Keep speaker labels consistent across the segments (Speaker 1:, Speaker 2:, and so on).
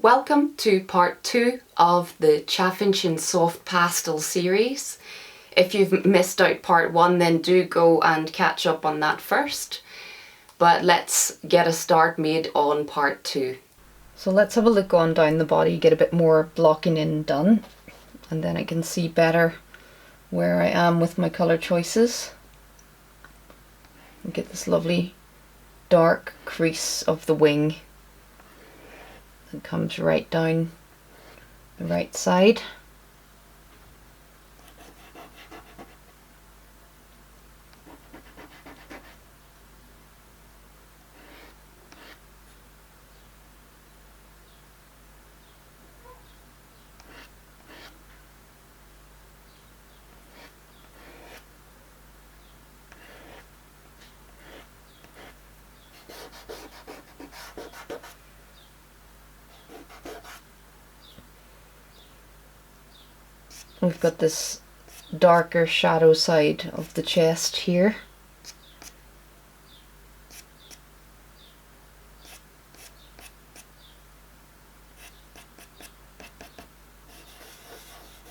Speaker 1: Welcome to part 2 of the Chaffinch in Soft Pastel series. If you've missed out part 1, then do go and catch up on that first. But let's get a start made on part 2.
Speaker 2: So let's have a look on down the body, get a bit more blocking in done, and then I can see better where I am with my colour choices. And get this lovely dark crease of the wing that comes right down the right side. We've got this darker shadow side of the chest here.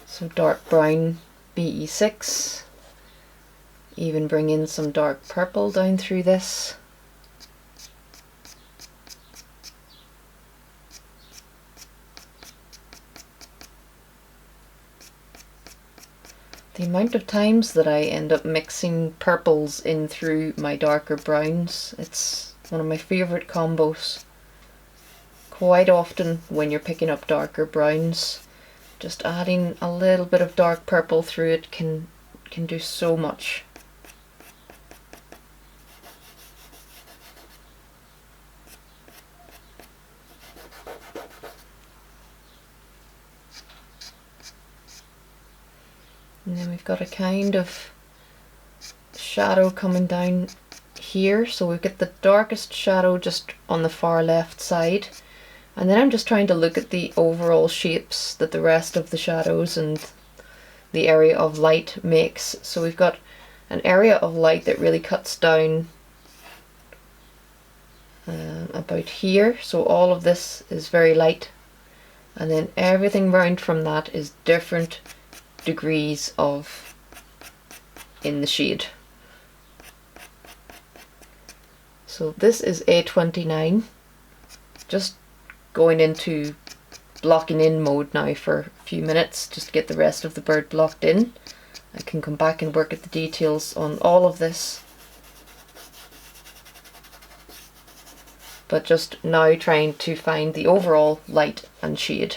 Speaker 2: So dark brown BE6, even bring in some dark purple down through this. The amount of times that I end up mixing purples in through my darker browns, it's one of my favourite combos. Quite often when you're picking up darker browns, just adding a little bit of dark purple through it can do so much. And then we've got a kind of shadow coming down here, so we get the darkest shadow just on the far left side, and then I'm just trying to look at the overall shapes that the rest of the shadows and the area of light makes. So we've got an area of light that really cuts down about here, so all of this is very light, and then everything round from that is different degrees of in the shade. So this is A29, just going into blocking in mode now for a few minutes just to get the rest of the bird blocked in. I can come back and work at the details on all of this, but just now trying to find the overall light and shade.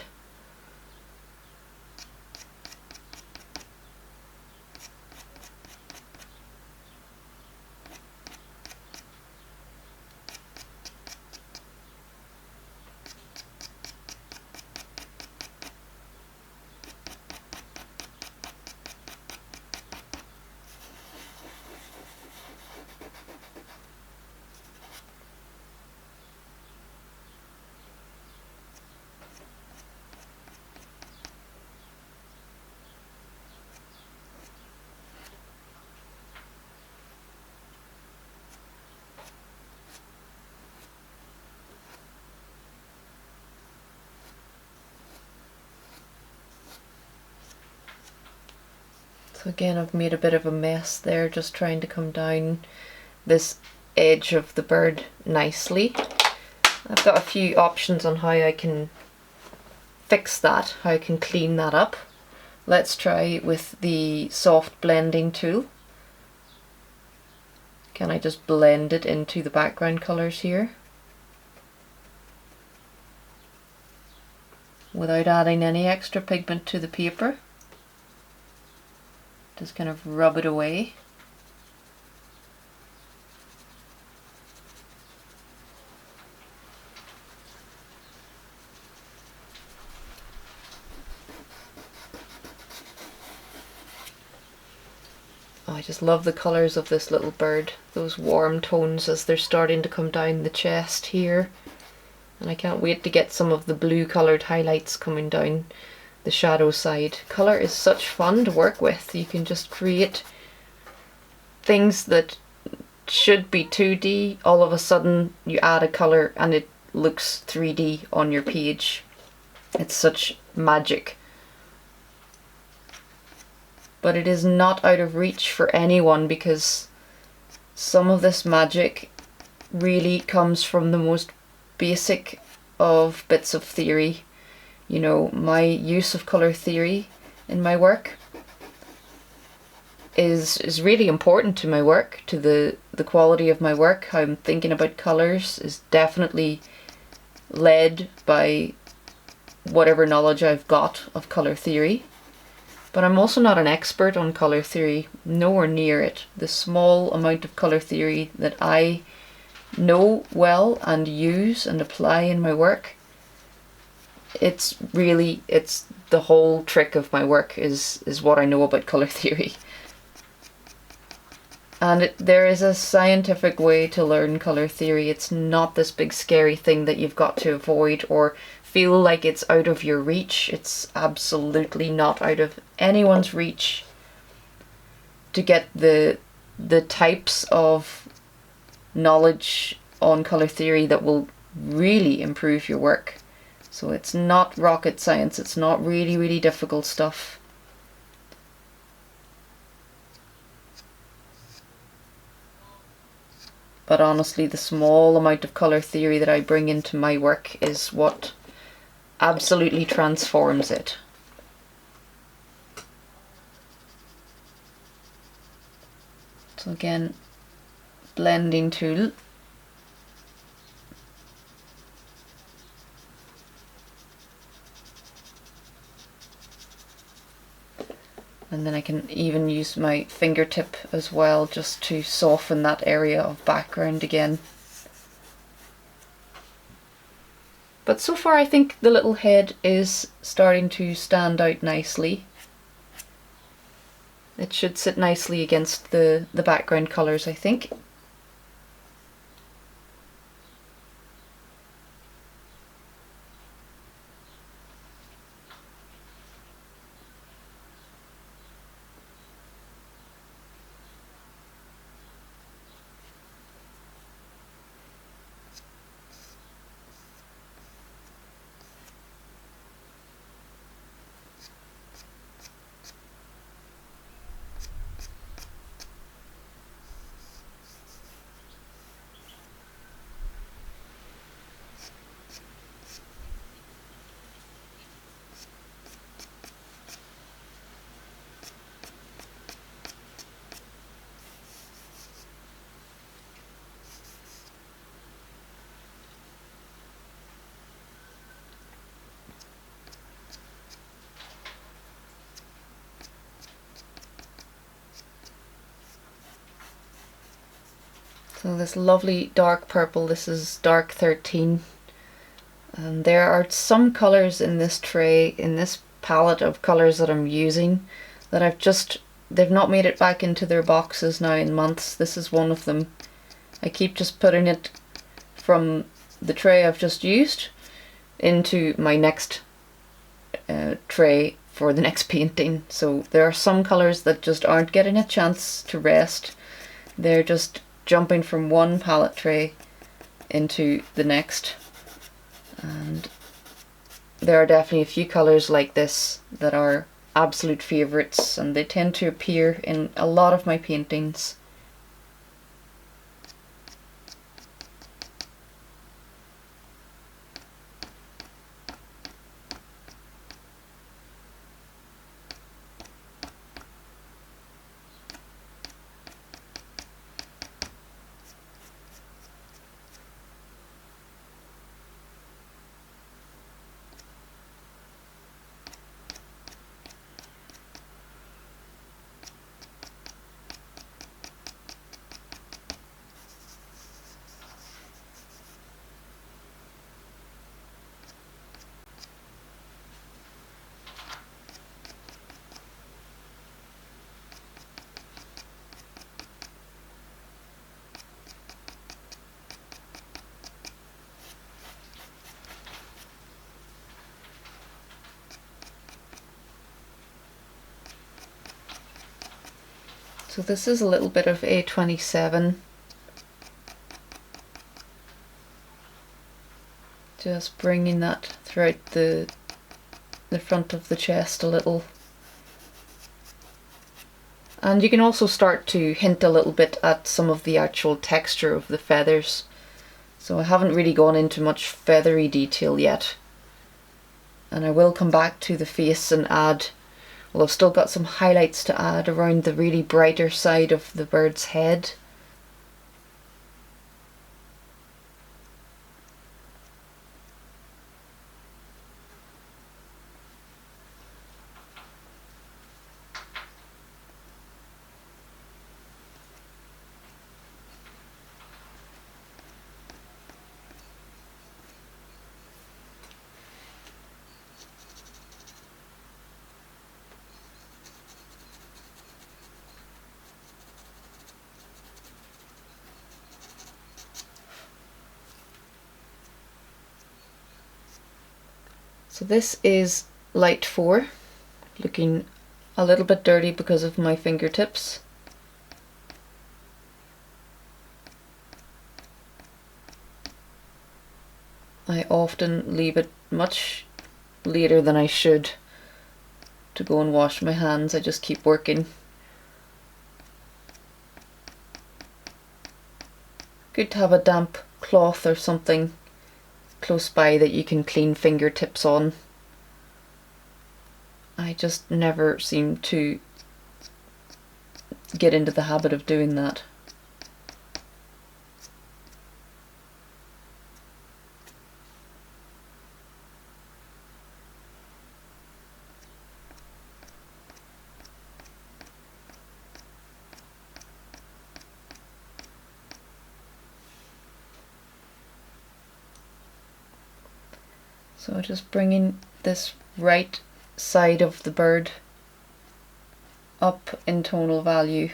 Speaker 2: So again, I've made a bit of a mess there, just trying to come down this edge of the bird nicely. I've got a few options on how I can fix that, how I can clean that up. Let's try with the soft blending tool. Can I just blend it into the background colours here without adding any extra pigment to the paper? Just kind of rub it away. Oh, I just love the colours of this little bird, those warm tones as they're starting to come down the chest here. And I can't wait to get some of the blue coloured highlights coming down the shadow side. Colour is such fun to work with. You can just create things that should be 2D, all of a sudden you add a colour and it looks 3D on your page. It's such magic. But it is not out of reach for anyone, because some of this magic really comes from the most basic of bits of theory. You know, my use of colour theory in my work is really important to my work, to the quality of my work. How I'm thinking about colours is definitely led by whatever knowledge I've got of colour theory. But I'm also not an expert on colour theory, nowhere near it. The small amount of colour theory that I know well and use and apply in my work, it's the whole trick of my work is what I know about colour theory. And there is a scientific way to learn colour theory. It's not this big scary thing that you've got to avoid or feel like it's out of your reach. It's absolutely not out of anyone's reach to get the types of knowledge on colour theory that will really improve your work. So it's not rocket science. It's not really, really difficult stuff. But honestly, the small amount of colour theory that I bring into my work is what absolutely transforms it. So again, blending tool. And then I can even use my fingertip as well, just to soften that area of background again. But so far I think the little head is starting to stand out nicely. It should sit nicely against the background colours, I think. So this lovely dark purple, this is dark 13. And there are some colours in this tray, in this palette of colours that I'm using, that they've not made it back into their boxes now in months. This is one of them. I keep just putting it from the tray I've just used into my next tray for the next painting. So there are some colours that just aren't getting a chance to rest. They're just jumping from one palette tray into the next. And there are definitely a few colours like this that are absolute favourites, and they tend to appear in a lot of my paintings. So this is a little bit of A27. Just bringing that throughout the the front of the chest a little. And you can also start to hint a little bit at some of the actual texture of the feathers. So I haven't really gone into much feathery detail yet. And I will come back to the face and add, well, I've still got some highlights to add around the really brighter side of the bird's head. So this is light 4, looking a little bit dirty because of my fingertips. I often leave it much later than I should to go and wash my hands. I just keep working. Good to have a damp cloth or something close by that you can clean fingertips on. I just never seem to get into the habit of doing that. So just bringing this right side of the bird up in tonal value.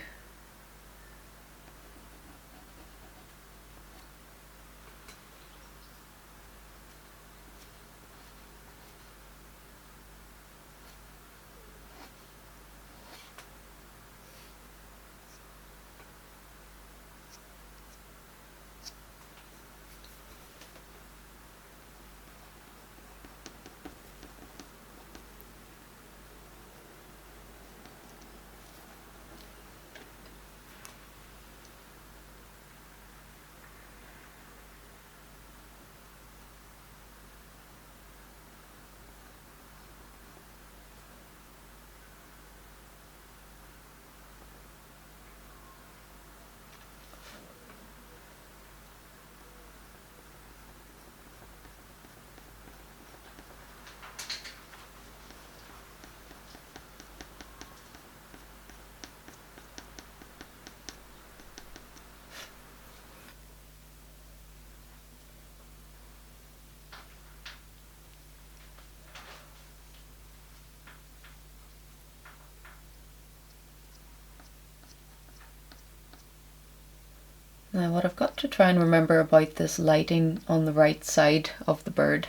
Speaker 2: Now what I've got to try and remember about this lighting on the right side of the bird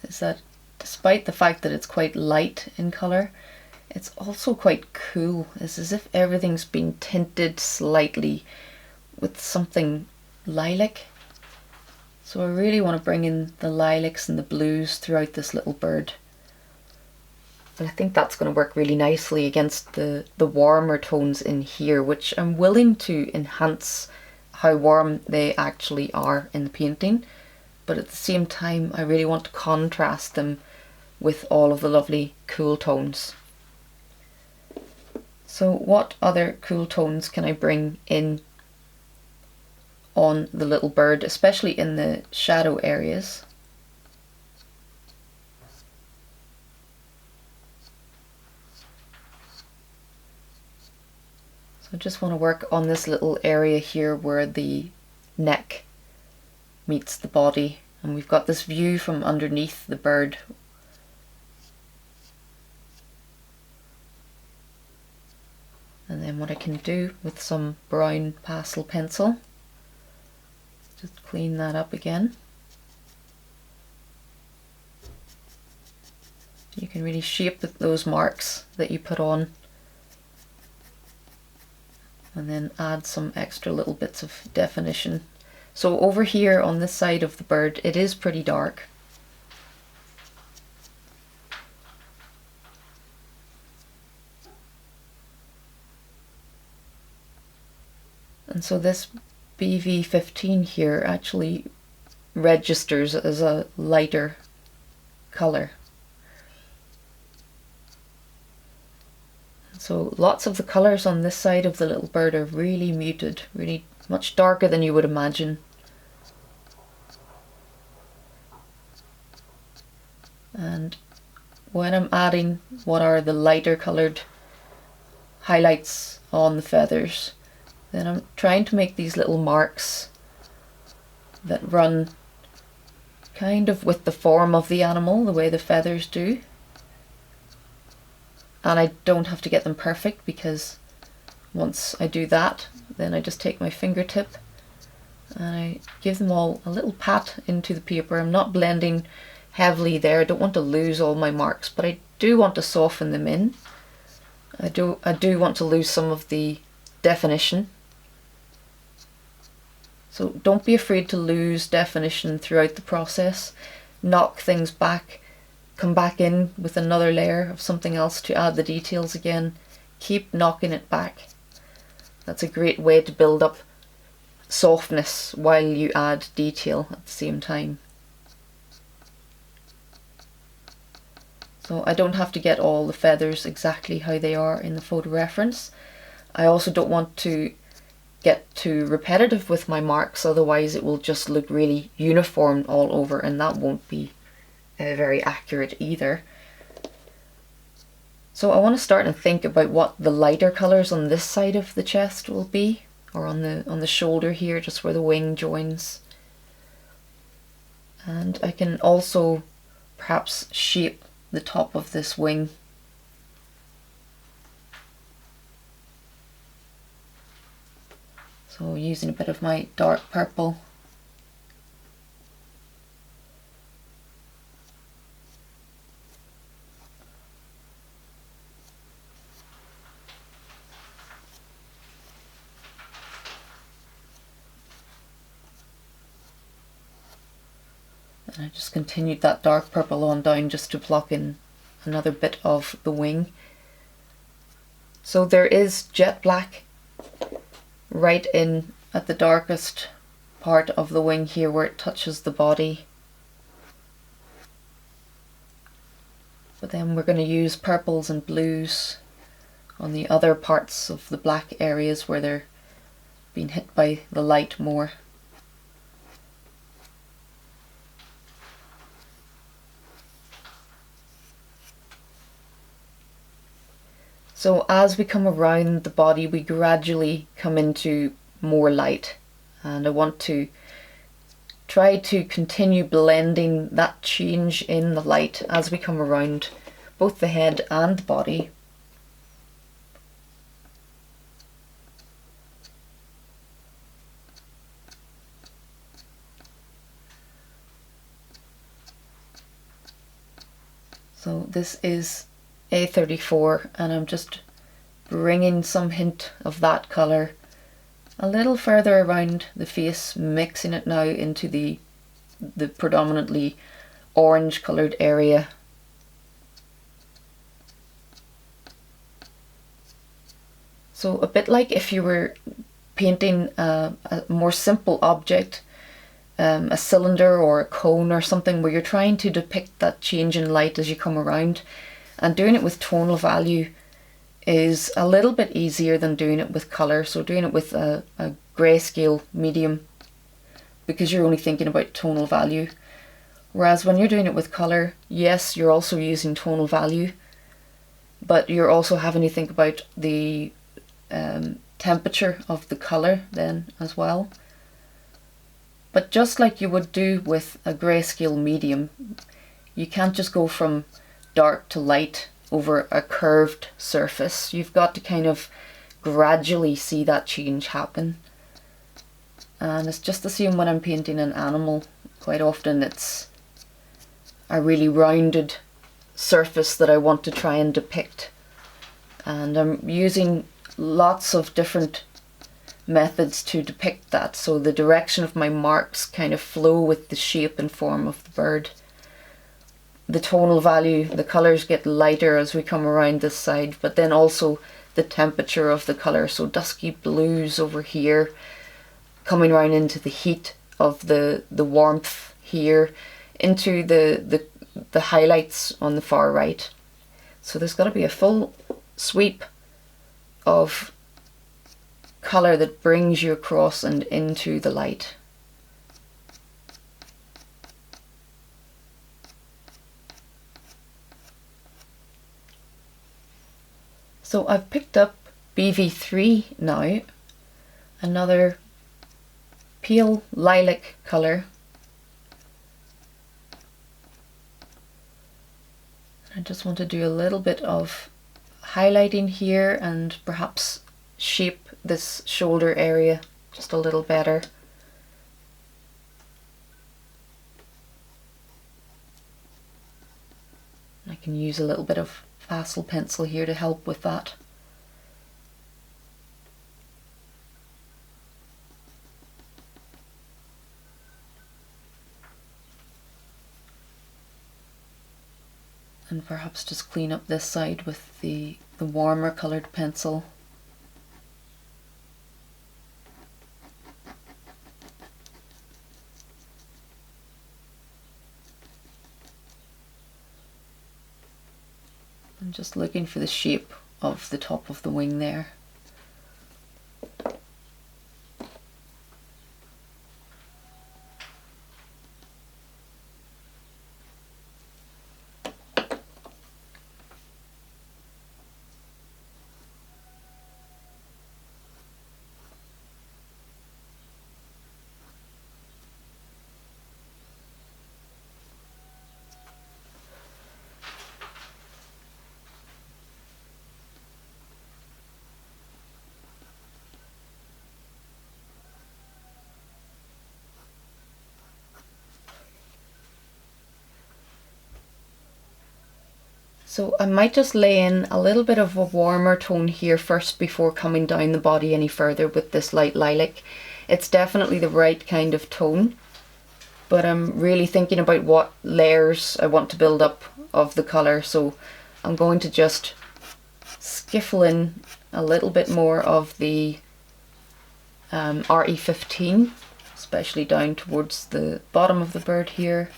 Speaker 2: is that despite the fact that it's quite light in colour, it's also quite cool. It's as if everything's been tinted slightly with something lilac. So I really want to bring in the lilacs and the blues throughout this little bird. And I think that's going to work really nicely against the warmer tones in here, which I'm willing to enhance how warm they actually are in the painting, but at the same time I really want to contrast them with all of the lovely cool tones. So what other cool tones can I bring in on the little bird, especially in the shadow areas? I just want to work on this little area here where the neck meets the body, and we've got this view from underneath the bird. And then what I can do with some brown pastel pencil, just clean that up again. You can really shape those marks that you put on, and then add some extra little bits of definition. So over here on this side of the bird, it is pretty dark. And so this BV15 here actually registers as a lighter color. So lots of the colors on this side of the little bird are really muted, really much darker than you would imagine. And when I'm adding what are the lighter colored highlights on the feathers, then I'm trying to make these little marks that run kind of with the form of the animal, the way the feathers do. And I don't have to get them perfect, because once I do that, then I just take my fingertip and I give them all a little pat into the paper. I'm not blending heavily there. I don't want to lose all my marks, but I do want to soften them in. I do want to lose some of the definition. So don't be afraid to lose definition throughout the process. Knock things back, come back in with another layer of something else to add the details again. Keep knocking it back. That's a great way to build up softness while you add detail at the same time. So I don't have to get all the feathers exactly how they are in the photo reference. I also don't want to get too repetitive with my marks, otherwise it will just look really uniform all over, and that won't be very accurate either. So I want to start and think about what the lighter colours on this side of the chest will be, or on the shoulder here, just where the wing joins. And I can also perhaps shape the top of this wing. So using a bit of my dark purple. And I just continued that dark purple on down just to block in another bit of the wing. So there is jet black right in at the darkest part of the wing here where it touches the body. But then we're going to use purples and blues on the other parts of the black areas where they're being hit by the light more. So as we come around the body, we gradually come into more light, and I want to try to continue blending that change in the light as we come around both the head and the body. So this is A34, and I'm just bringing some hint of that colour a little further around the face, mixing it now into the predominantly orange coloured area. So a bit like if you were painting a more simple object, a cylinder or a cone or something, where you're trying to depict that change in light as you come around, and doing it with tonal value is a little bit easier than doing it with colour. So doing it with a grayscale medium, because you're only thinking about tonal value. Whereas when you're doing it with colour, yes, you're also using tonal value, but you're also having to think about the temperature of the colour then as well. But just like you would do with a grayscale medium, you can't just go from dark to light over a curved surface. You've got to kind of gradually see that change happen. And it's just the same when I'm painting an animal. Quite often it's a really rounded surface that I want to try and depict. And I'm using lots of different methods to depict that, so the direction of my marks kind of flow with the shape and form of the bird. The tonal value, the colours get lighter as we come around this side, but then also the temperature of the colour. So dusky blues over here, coming around into the heat of the warmth here, into the highlights on the far right. So there's got to be a full sweep of colour that brings you across and into the light. So I've picked up BV3 now, another pale lilac colour. I just want to do a little bit of highlighting here and perhaps shape this shoulder area just a little better. I can use a little bit of pastel pencil here to help with that. And perhaps just clean up this side with the warmer coloured pencil. I'm just looking for the shape of the top of the wing there. So I might just lay in a little bit of a warmer tone here first before coming down the body any further with this light lilac. It's definitely the right kind of tone, but I'm really thinking about what layers I want to build up of the colour, so I'm going to just skiffle in a little bit more of the RE15, especially down towards the bottom of the bird here.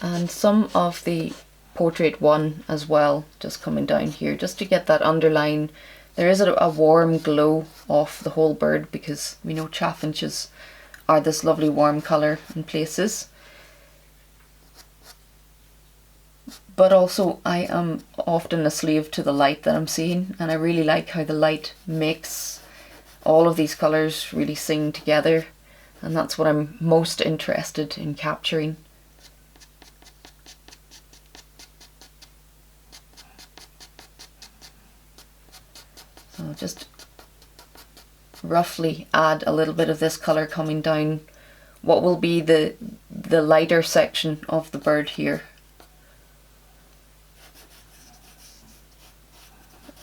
Speaker 2: And some of the Portrait 1 as well, just coming down here, just to get that underline. There is a warm glow off the whole bird, because we know chaffinches are this lovely warm colour in places. But also I am often a slave to the light that I'm seeing, and I really like how the light makes all of these colours really sing together, and that's what I'm most interested in capturing. So just roughly add a little bit of this colour coming down what will be the lighter section of the bird here.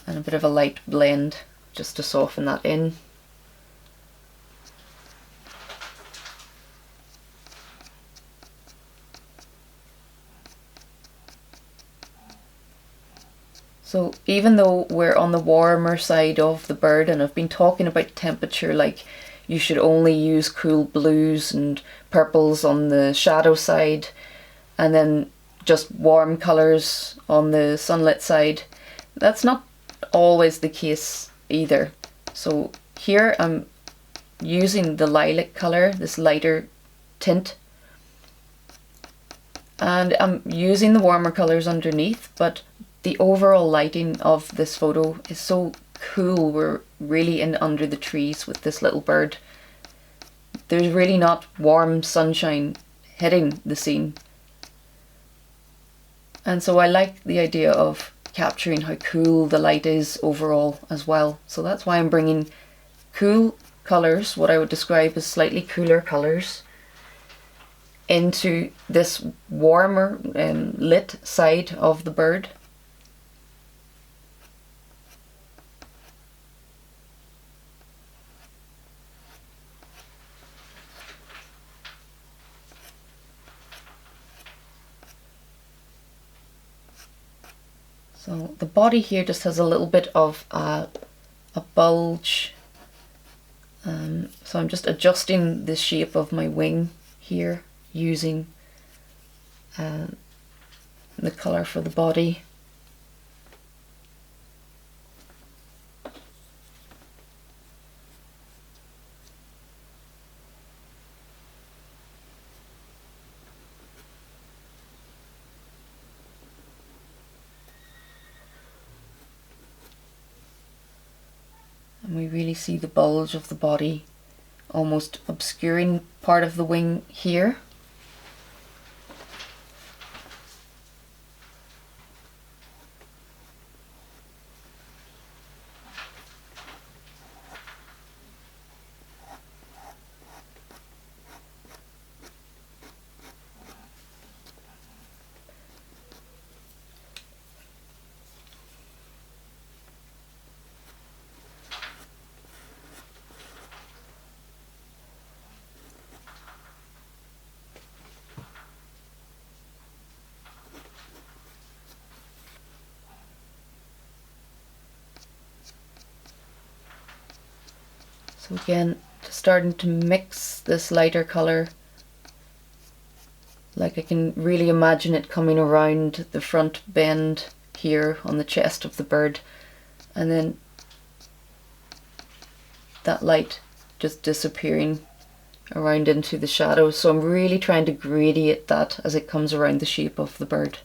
Speaker 2: And a bit of a light blend just to soften that in. So even though we're on the warmer side of the bird, and I've been talking about temperature, like you should only use cool blues and purples on the shadow side, and then just warm colours on the sunlit side, that's not always the case either. So here I'm using the lilac colour, this lighter tint, and I'm using the warmer colours underneath, but the overall lighting of this photo is so cool. We're really in under the trees with this little bird. There's really not warm sunshine hitting the scene. And so I like the idea of capturing how cool the light is overall as well. So that's why I'm bringing cool colours, what I would describe as slightly cooler colours, into this warmer lit side of the bird. So the body here just has a little bit of a bulge, so I'm just adjusting the shape of my wing here using the colour for the body. And we really see the bulge of the body almost obscuring part of the wing here. So again, just starting to mix this lighter colour, like I can really imagine it coming around the front bend here on the chest of the bird, and then that light just disappearing around into the shadows. So I'm really trying to gradiate that as it comes around the shape of the bird.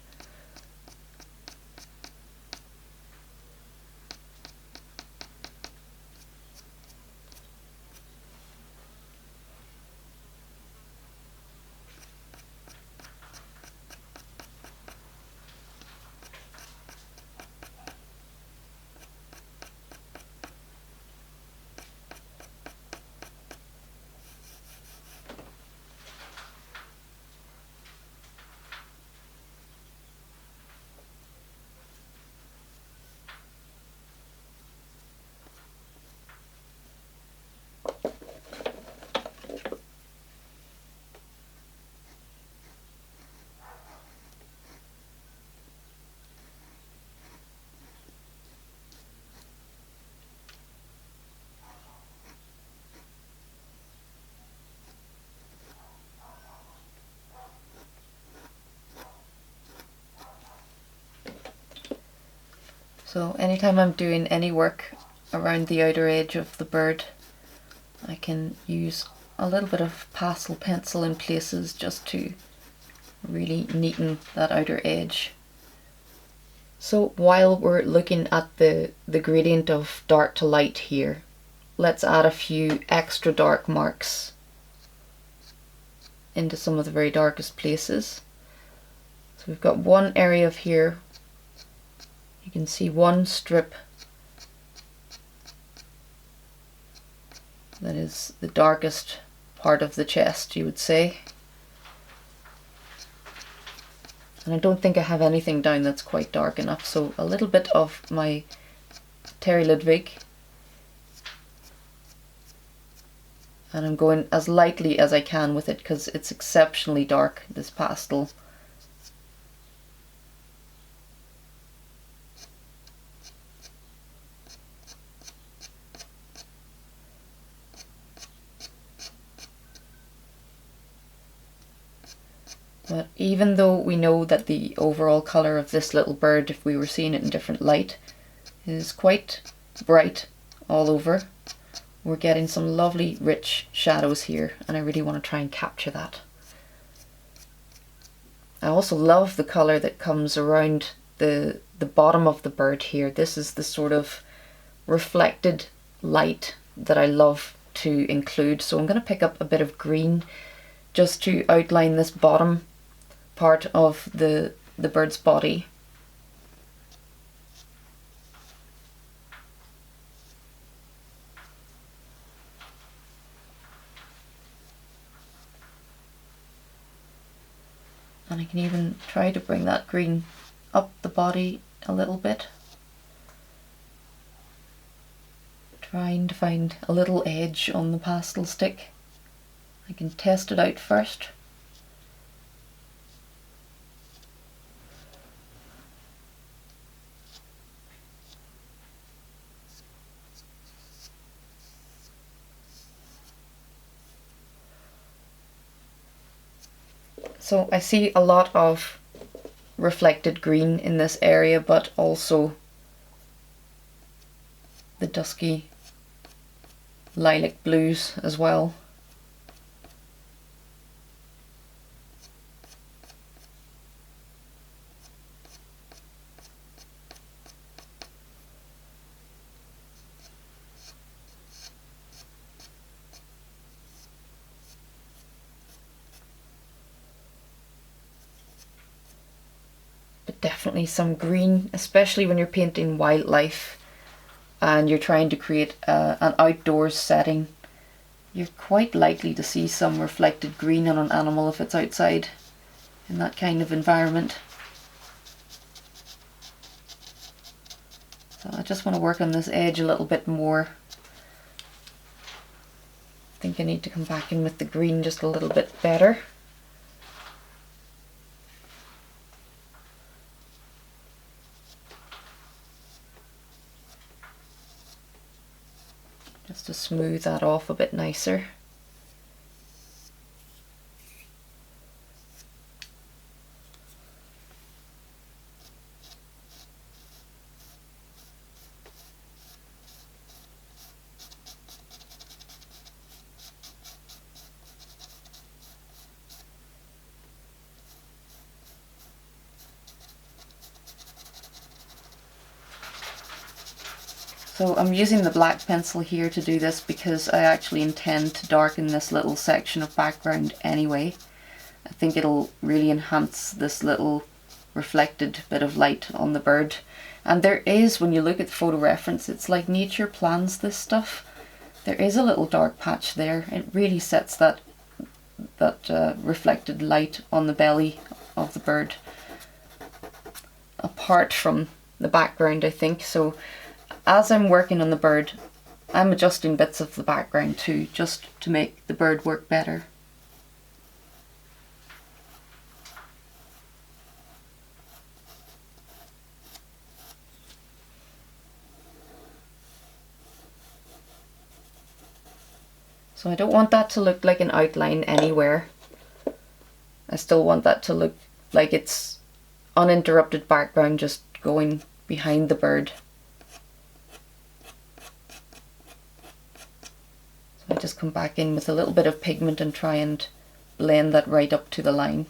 Speaker 2: So anytime I'm doing any work around the outer edge of the bird, I can use a little bit of pastel pencil in places just to really neaten that outer edge. So while we're looking at the gradient of dark to light here, let's add a few extra dark marks into some of the very darkest places. So we've got one area of here. You can see one strip that is the darkest part of the chest, you would say. And I don't think I have anything down that's quite dark enough, so a little bit of my Terry Ludwig, and I'm going as lightly as I can with it because it's exceptionally dark, this pastel. But even though we know that the overall colour of this little bird, if we were seeing it in different light, is quite bright all over, we're getting some lovely rich shadows here, and I really want to try and capture that. I also love the colour that comes around the bottom of the bird here. This is the sort of reflected light that I love to include. So I'm going to pick up a bit of green just to outline this bottom part of the bird's body. And I can even try to bring that green up the body a little bit. Trying to find a little edge on the pastel stick. I can test it out first. So I see a lot of reflected green in this area, but also the dusky lilac blues as well. But definitely some green, especially when you're painting wildlife and you're trying to create an outdoors setting. You're quite likely to see some reflected green on an animal if it's outside in that kind of environment. So I just want to work on this edge a little bit more. I think I need to come back in with the green just a little bit better. Just to smooth that off a bit nicer. So I'm using the black pencil here to do this because I actually intend to darken this little section of background anyway. I think it'll really enhance this little reflected bit of light on the bird. And there is, when you look at the photo reference, it's like nature plans this stuff. There is a little dark patch there. It really sets that reflected light on the belly of the bird apart from the background, I think. So as I'm working on the bird, I'm adjusting bits of the background too, just to make the bird work better. So I don't want that to look like an outline anywhere. I still want that to look like it's uninterrupted background just going behind the bird. So I just come back in with a little bit of pigment and try and blend that right up to the line.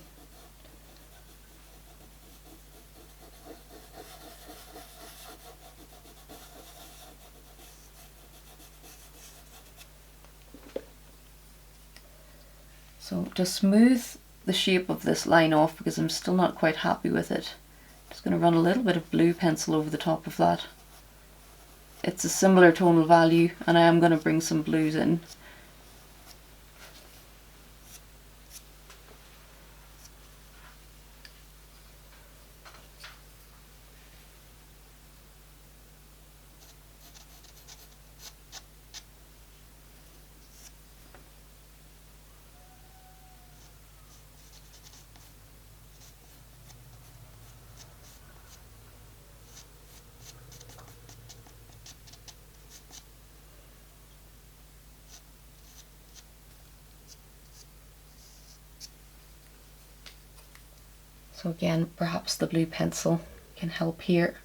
Speaker 2: So to smooth the shape of this line off, because I'm still not quite happy with it, I'm just going to run a little bit of blue pencil over the top of that. It's a similar tonal value and I am going to bring some blues in. So again, perhaps the blue pencil can help here.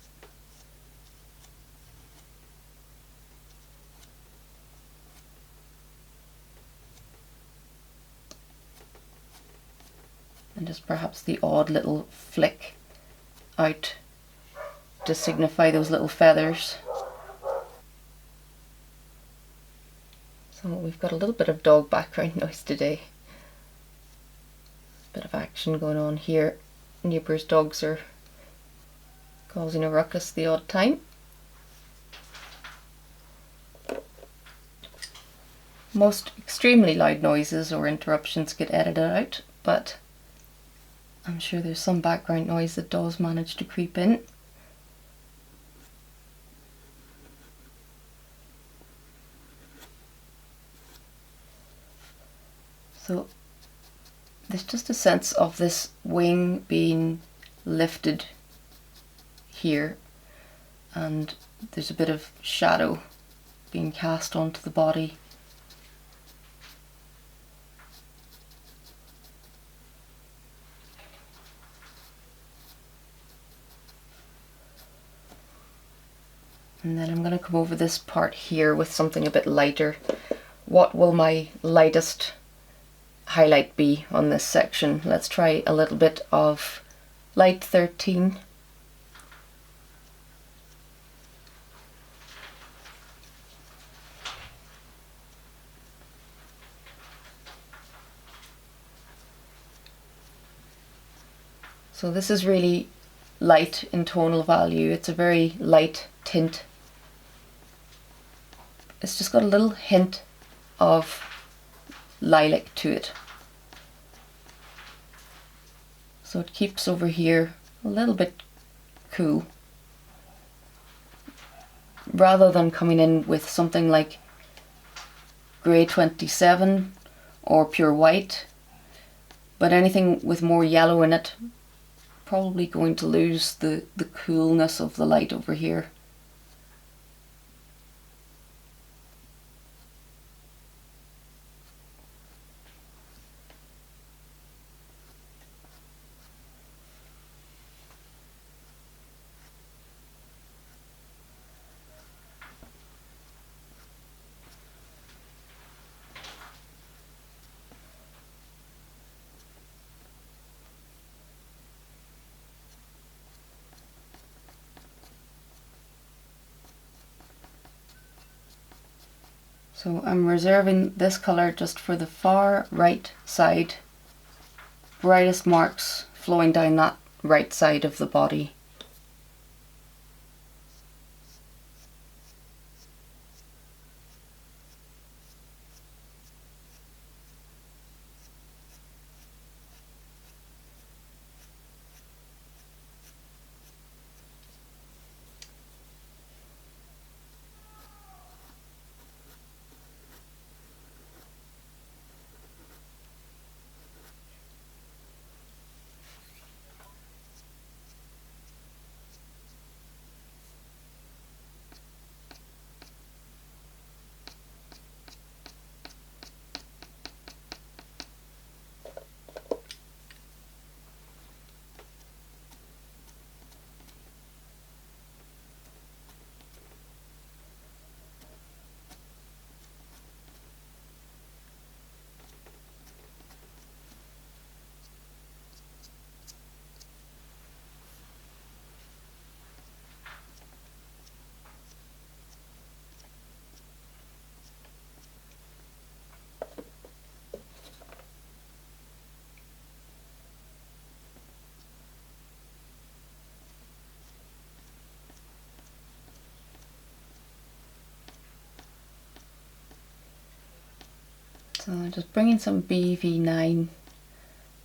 Speaker 2: And just perhaps the odd little flick out to signify those little feathers. So we've got a little bit of dog background noise today. Bit of action going on here. Neighbours' dogs are causing a ruckus the odd time. Most extremely loud noises or interruptions get edited out, but I'm sure there's some background noise that does manage to creep in. So there's just a sense of this wing being lifted here, and there's a bit of shadow being cast onto the body. And then I'm going to come over this part here with something a bit lighter. What will my lightest highlight be on this section? Let's try a little bit of light 13. So this is really light in tonal value. It's a very light tint. It's just got a little hint of lilac to it. So it keeps over here a little bit cool. Rather than coming in with something like grey 27 or pure white, but anything with more yellow in it, probably going to lose the coolness of the light over here. So I'm reserving this colour just for the far right side, brightest marks flowing down that right side of the body. So just bringing some BV9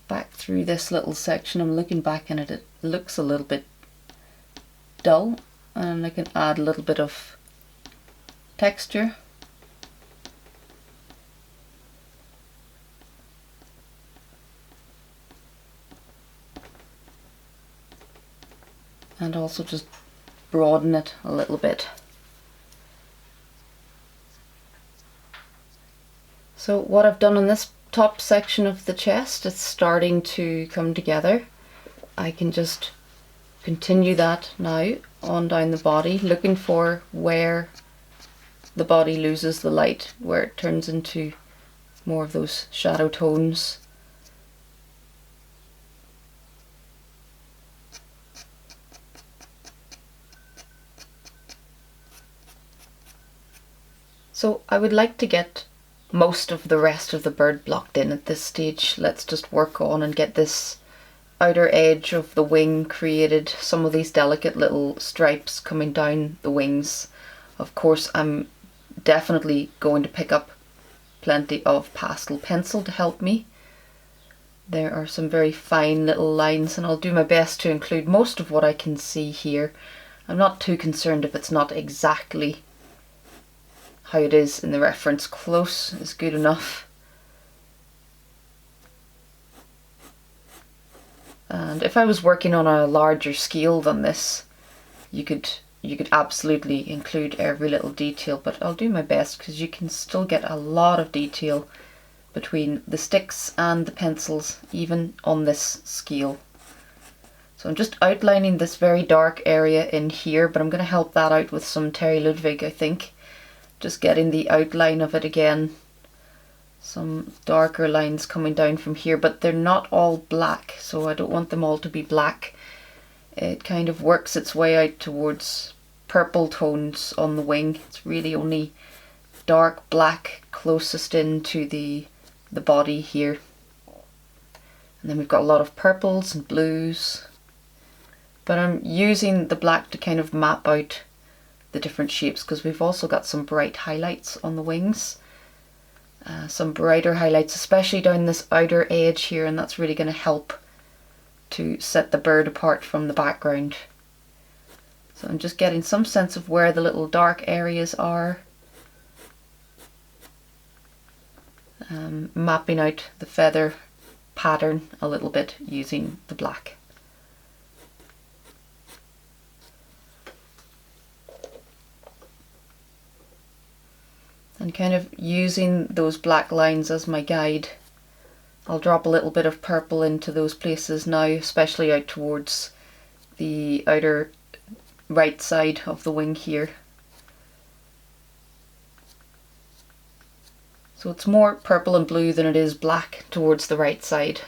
Speaker 2: back through this little section. I'm looking back in it, it looks a little bit dull, and I can add a little bit of texture. And also just broaden it a little bit. So what I've done on this top section of the chest, it's starting to come together. I can just continue that now on down the body, looking for where the body loses the light, where it turns into more of those shadow tones. So I would like to get most of the rest of the bird blocked in at this stage. Let's just work on and get this outer edge of the wing created, some of these delicate little stripes coming down the wings. Of course, I'm definitely going to pick up plenty of pastel pencil to help me. There are some very fine little lines, and I'll do my best to include most of what I can see here. I'm not too concerned if it's not exactly how it is in the reference. Close is good enough. And if I was working on a larger scale than this, you could absolutely include every little detail, but I'll do my best because you can still get a lot of detail between the sticks and the pencils, even on this scale. So I'm just outlining this very dark area in here, but I'm going to help that out with some Terry Ludwig, I think. Just getting the outline of it again. Some darker lines coming down from here, but they're not all black, so I don't want them all to be black. It kind of works its way out towards purple tones on the wing. It's really only dark black closest into the body here. And then we've got a lot of purples and blues. But I'm using the black to kind of map out the different shapes, because we've also got some bright highlights on the wings. Some brighter highlights, especially down this outer edge here, and that's really going to help to set the bird apart from the background. So I'm just getting some sense of where the little dark areas are. Mapping out the feather pattern a little bit using the black. And kind of using those black lines as my guide. I'll drop a little bit of purple into those places now, especially out towards the outer right side of the wing here. So it's more purple and blue than it is black towards the right side.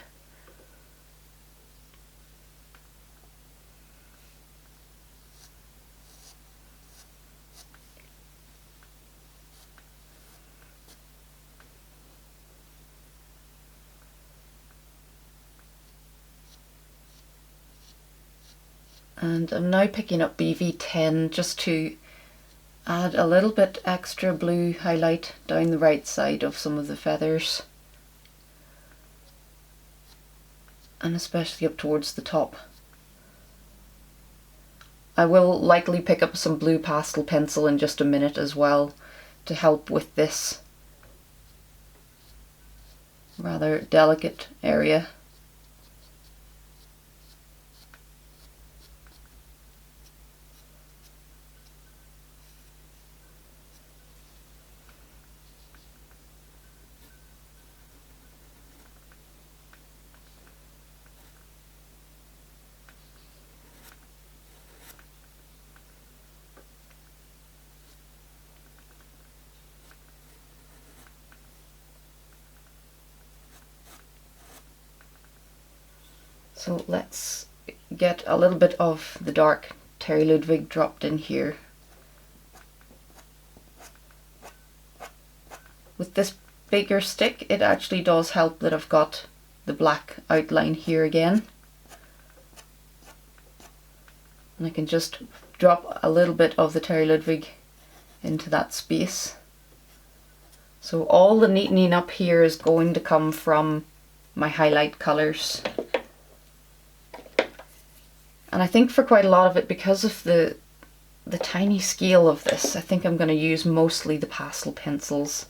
Speaker 2: And I'm now picking up BV10 just to add a little bit extra blue highlight down the right side of some of the feathers, and especially up towards the top. I will likely pick up some blue pastel pencil in just a minute as well to help with this rather delicate area. So let's get a little bit of the dark Terry Ludwig dropped in here. With this bigger stick, it actually does help that I've got the black outline here again. And I can just drop a little bit of the Terry Ludwig into that space. So all the neatening up here is going to come from my highlight colours. And I think for quite a lot of it, because of the tiny scale of this, I think I'm going to use mostly the pastel pencils.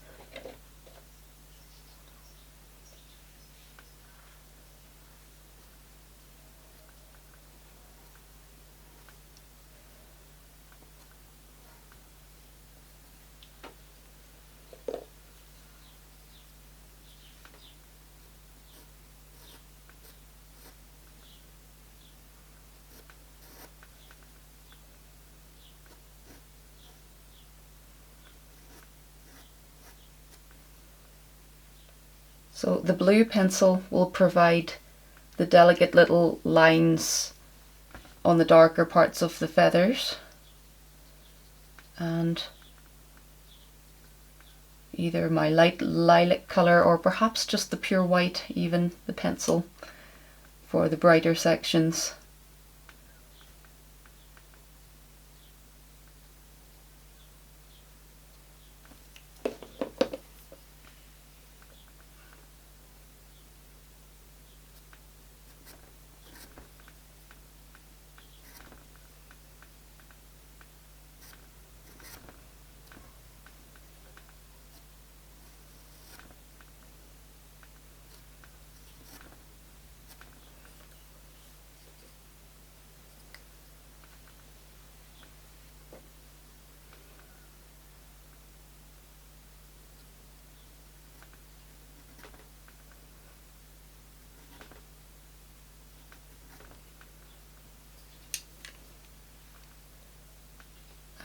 Speaker 2: So the blue pencil will provide the delicate little lines on the darker parts of the feathers, and either my light lilac colour or perhaps just the pure white, even the pencil, for the brighter sections.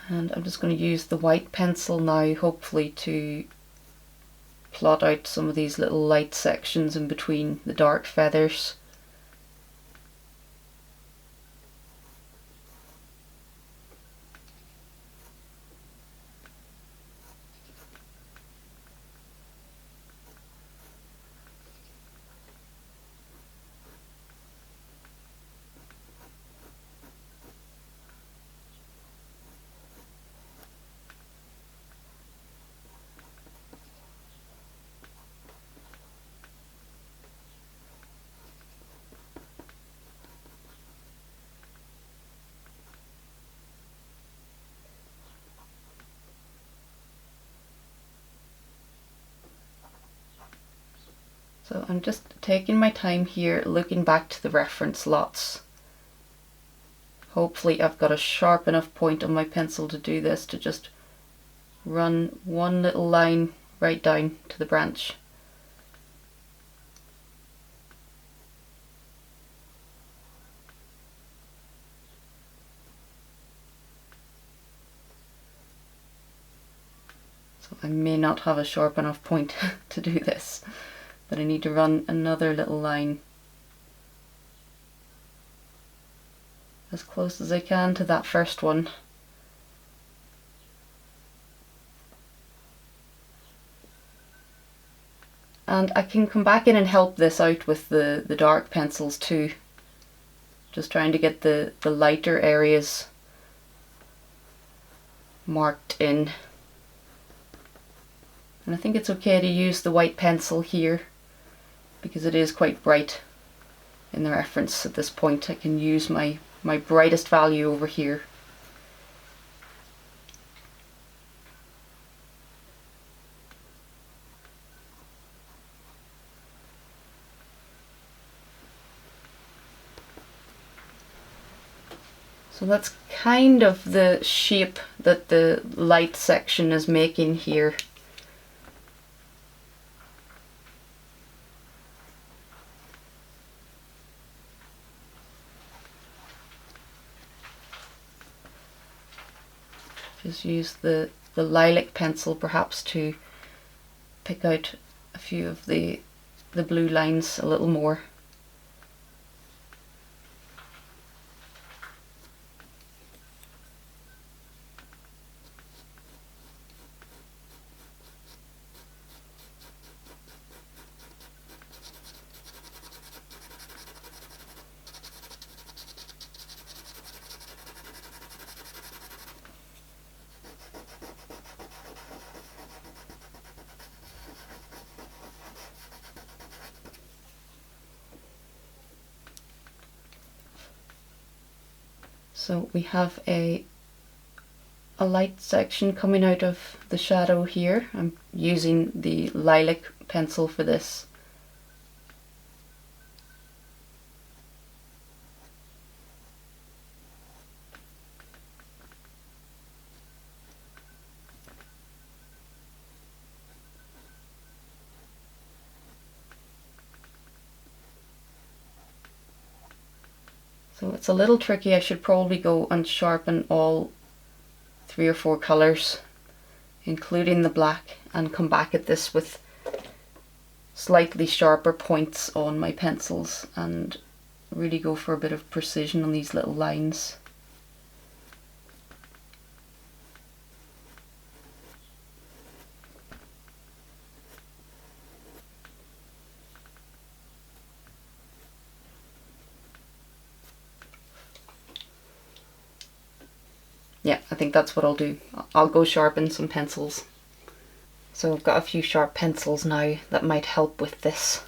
Speaker 2: And I'm just going to use the white pencil now, hopefully to plot out some of these little light sections in between the dark feathers. So I'm just taking my time here, looking back to the reference lots. Hopefully I've got a sharp enough point on my pencil to do this, to just run one little line right down to the branch. So I may not have a sharp enough point to do this, but I need to run another little line as close as I can to that first one. And I can come back in and help this out with the dark pencils too. Just trying to get the lighter areas marked in. And I think it's okay to use the white pencil here because it is quite bright in the reference at this point. I can use my brightest value over here. So that's kind of the shape that the light section is making here. Just use the lilac pencil perhaps to pick out a few of the blue lines a little more. So we have a light section coming out of the shadow here. I'm using the lilac pencil for this. So it's a little tricky. I should probably go and sharpen all 3 or 4 colours, including the black, and come back at this with slightly sharper points on my pencils and really go for a bit of precision on these little lines. Yeah, I think that's what I'll do. I'll go sharpen some pencils. So I've got a few sharp pencils now that might help with this.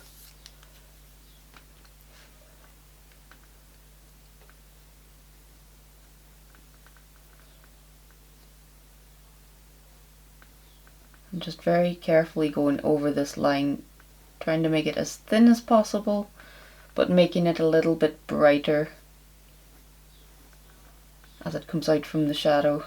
Speaker 2: I'm just very carefully going over this line, trying to make it as thin as possible, but making it a little bit brighter as it comes out from the shadow.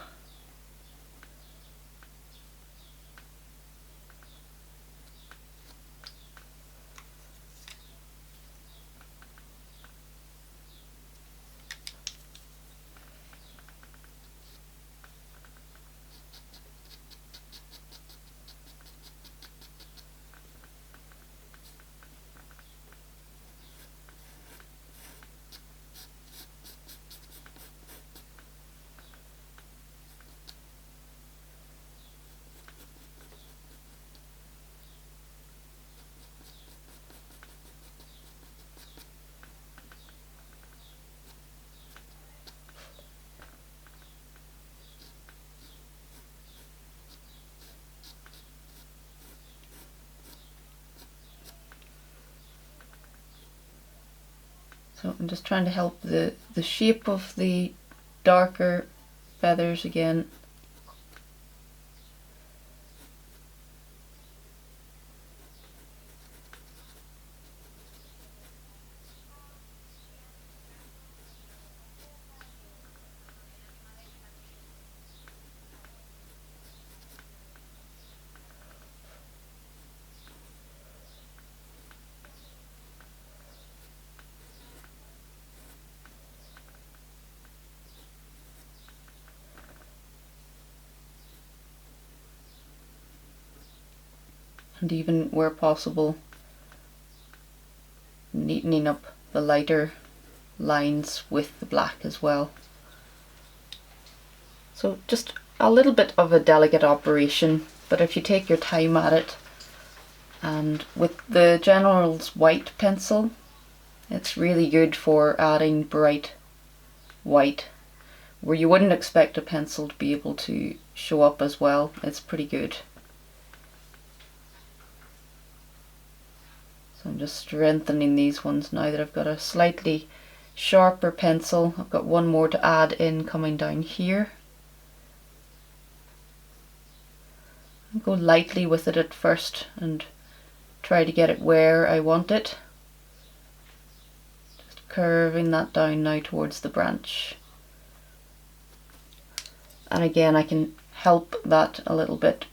Speaker 2: So I'm just trying to help the shape of the darker feathers again. And even where possible, neatening up the lighter lines with the black as well. So just a little bit of a delicate operation, but if you take your time at it, and with the General's white pencil, it's really good for adding bright white where you wouldn't expect a pencil to be able to show up as well. It's pretty good. So I'm just strengthening these ones now that I've got a slightly sharper pencil. I've got one more to add in coming down here. I'll go lightly with it at first and try to get it where I want it. Just curving that down now towards the branch. And again, I can help that a little bit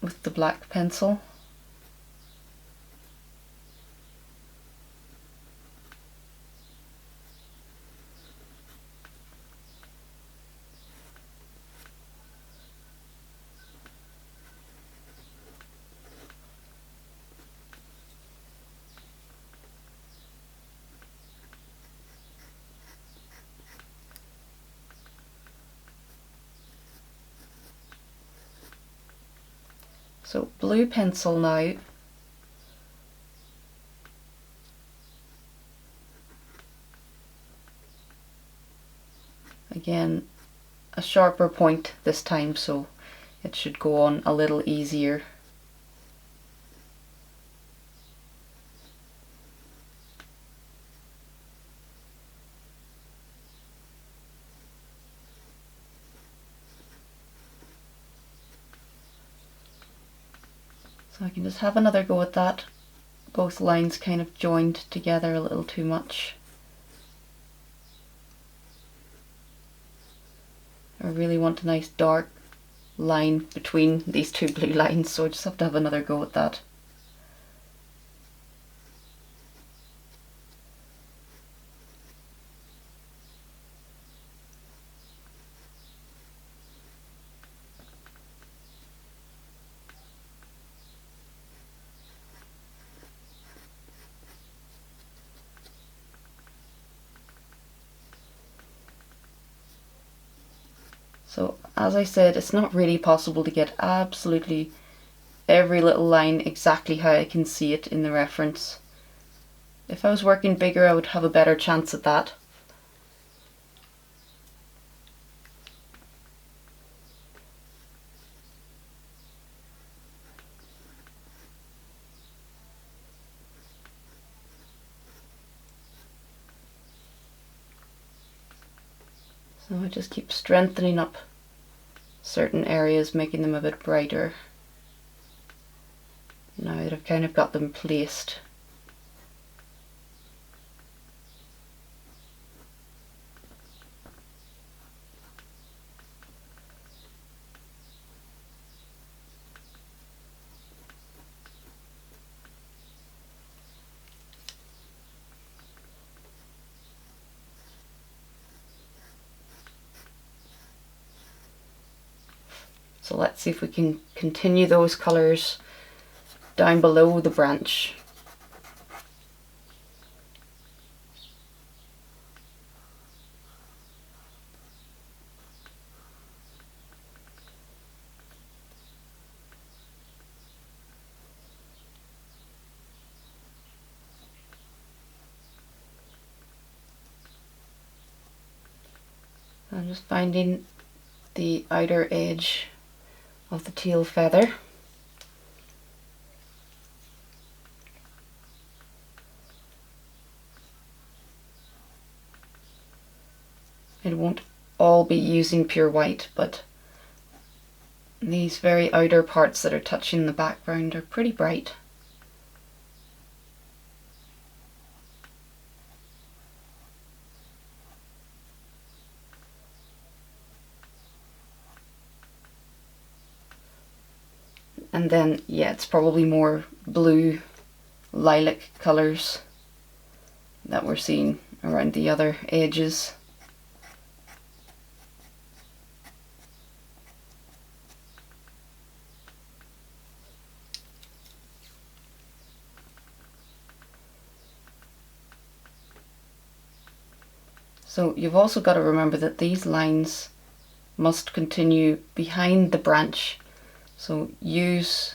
Speaker 2: with the black pencil. So blue pencil now. Again, a sharper point this time, so it should go on a little easier. So I can just have another go at that. Both lines kind of joined together a little too much. I really want a nice dark line between these two blue lines, so I just have to have another go at that. So as I said, it's not really possible to get absolutely every little line exactly how I can see it in the reference. If I was working bigger, I would have a better chance at that. So I just keep strengthening up certain areas, making them a bit brighter. Now that I've kind of got them placed. So let's see if we can continue those colours down below the branch. I'm just finding the outer edge of the tail feather. won't all be using pure white, but these very outer parts that are touching the background are pretty bright. And then, yeah, it's probably more blue lilac colours that we're seeing around the other edges. So you've also got to remember that these lines must continue behind the branch. So use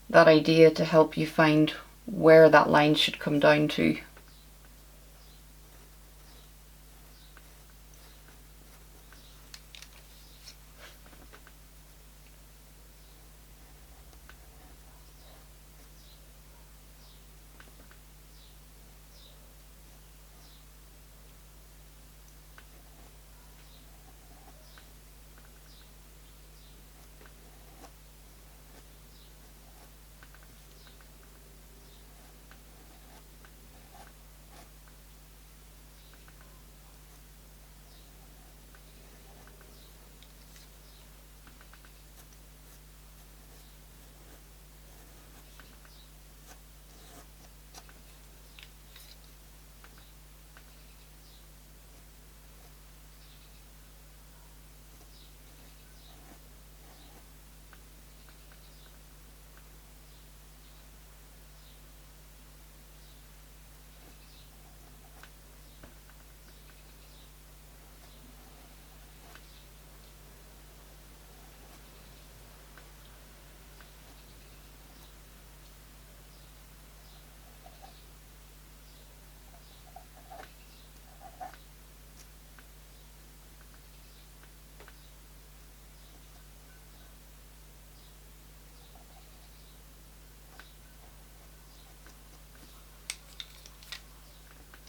Speaker 2: that idea to help you find where that line should come down to.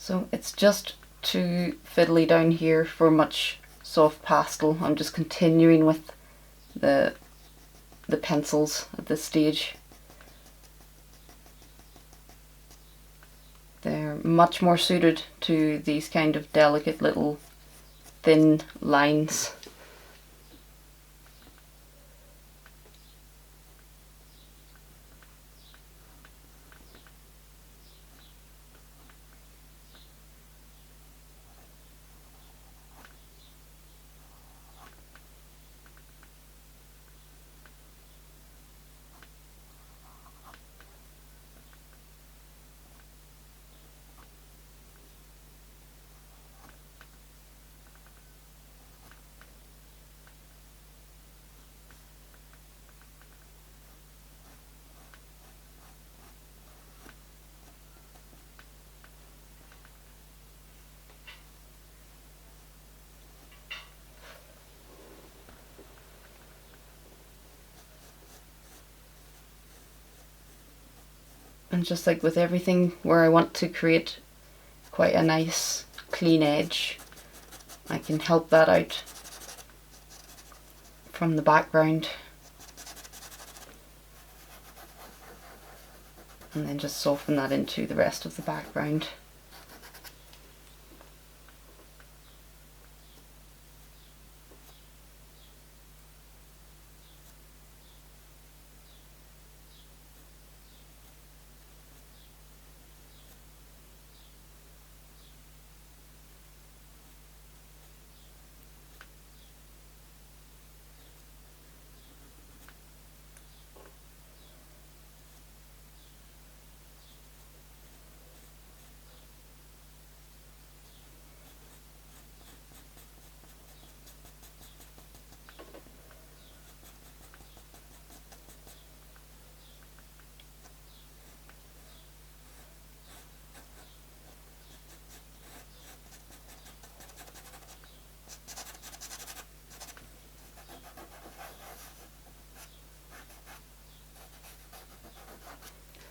Speaker 2: So it's just too fiddly down here for much soft pastel. I'm just continuing with the pencils at this stage. They're much more suited to these kind of delicate little thin lines. And just like with everything where I want to create quite a nice clean edge, I can help that out from the background and then just soften that into the rest of the background.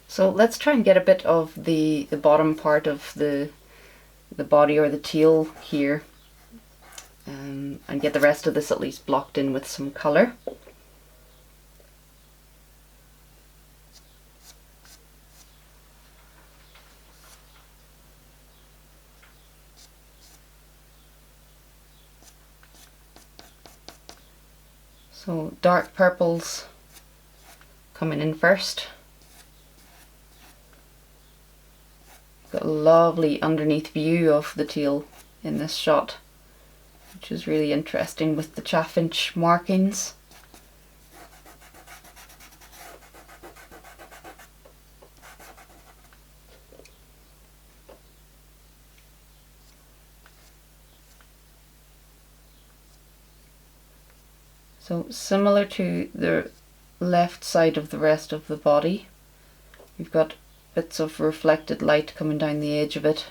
Speaker 2: So let's try and get a bit of the bottom part of the body or the tail here. and get the rest of this at least blocked in with some colour. So dark purples coming in first. Got a lovely underneath view of the teal in this shot, which is really interesting with the Chaffinch markings. So similar to the left side of the rest of the body, we've got bits of reflected light coming down the edge of it.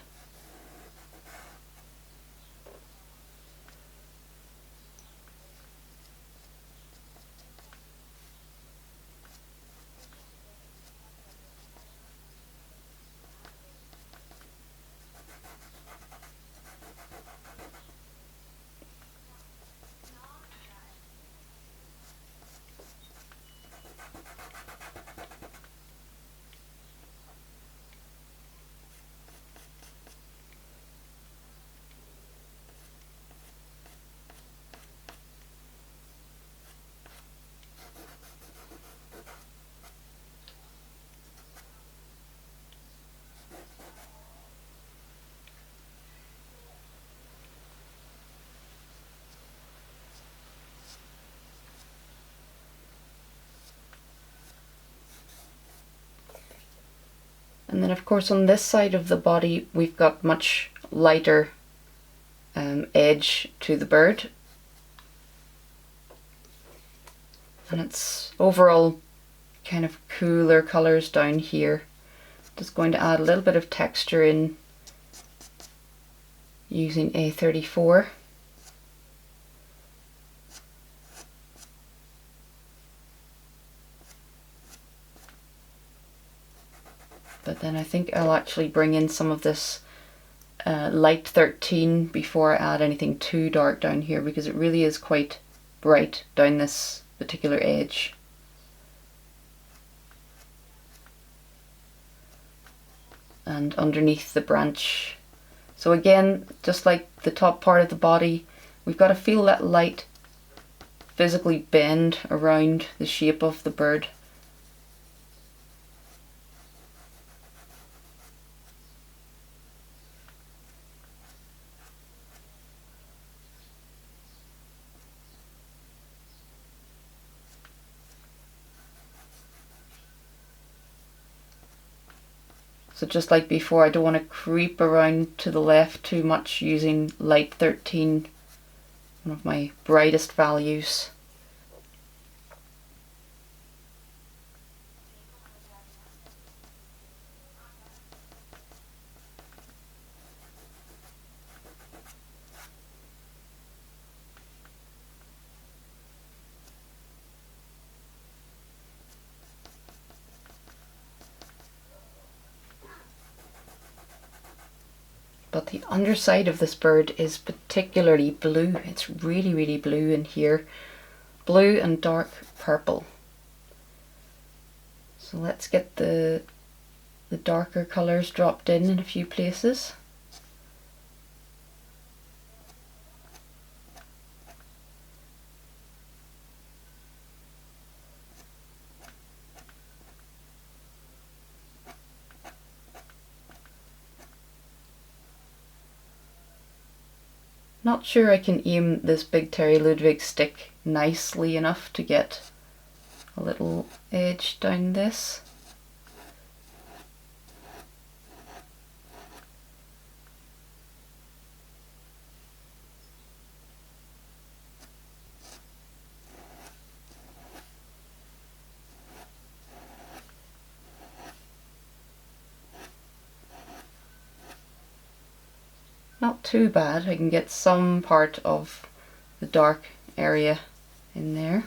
Speaker 2: And then of course on this side of the body we've got much lighter edge to the bird, and it's overall kind of cooler colours down here. Just going to add a little bit of texture in using A34. But then I think I'll actually bring in some of this light 13 before I add anything too dark down here, because it really is quite bright down this particular edge. And underneath the branch. So again, just like the top part of the body, we've got to feel that light physically bend around the shape of the bird. So just like before, I don't want to creep around to the left too much using light 13, one of my brightest values. But the underside of this bird is particularly blue. It's really, really blue in here. Blue and dark purple. So let's get the darker colours dropped in a few places. Not sure I can aim this big Terry Ludwig stick nicely enough to get a little edge down this. Not too bad. I can get some part of the dark area in there.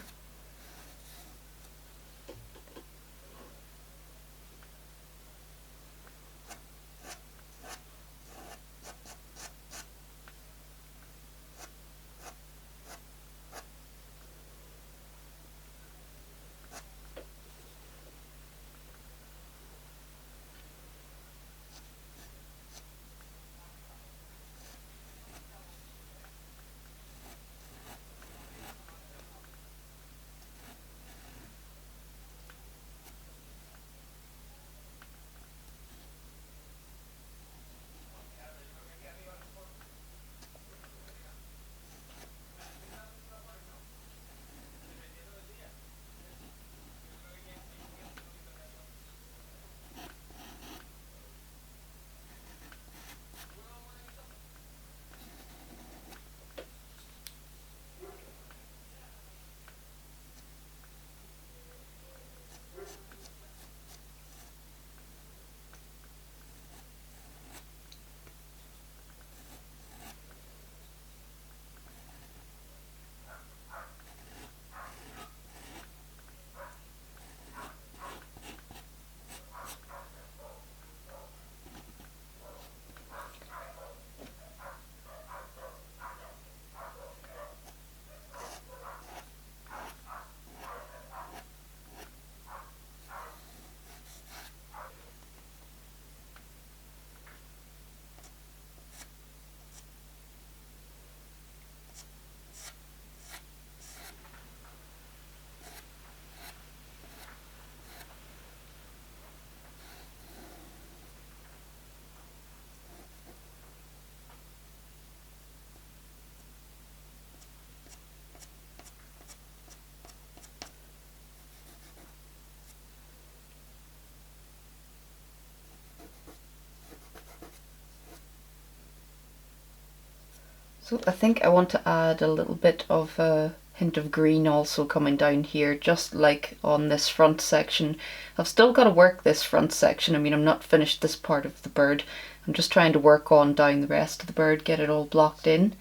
Speaker 2: So I think I want to add a little bit of a hint of green also coming down here, just like on this front section. I've still got to work this front section. I mean, I'm not finished this part of the bird. I'm just trying to work on down the rest of the bird, get it all blocked in.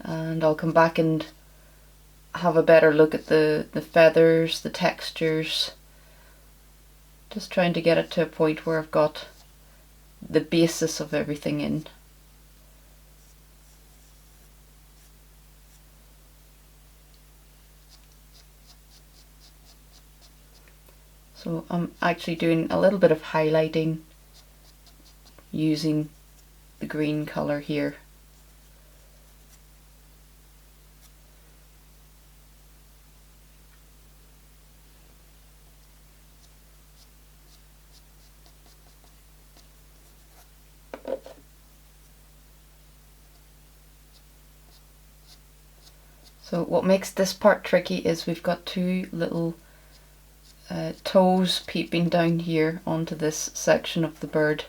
Speaker 2: And I'll come back and have a better look at the feathers, the textures. Just trying to get it to a point where I've got the basis of everything in. So I'm actually doing a little bit of highlighting using the green colour here. So what makes this part tricky is we've got two little toes peeping down here onto this section of the bird,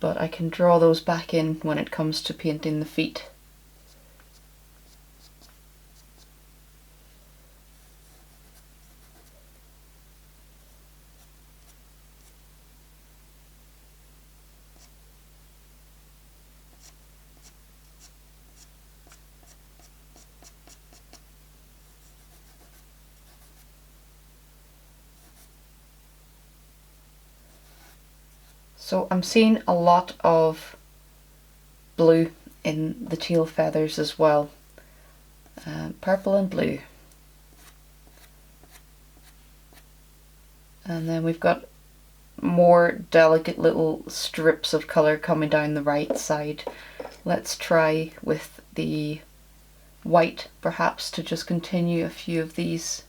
Speaker 2: but I can draw those back in when it comes to painting the feet. So I'm seeing a lot of blue in the tail feathers as well, purple and blue. And then we've got more delicate little strips of colour coming down the right side. Let's try with the white perhaps to just continue a few of these.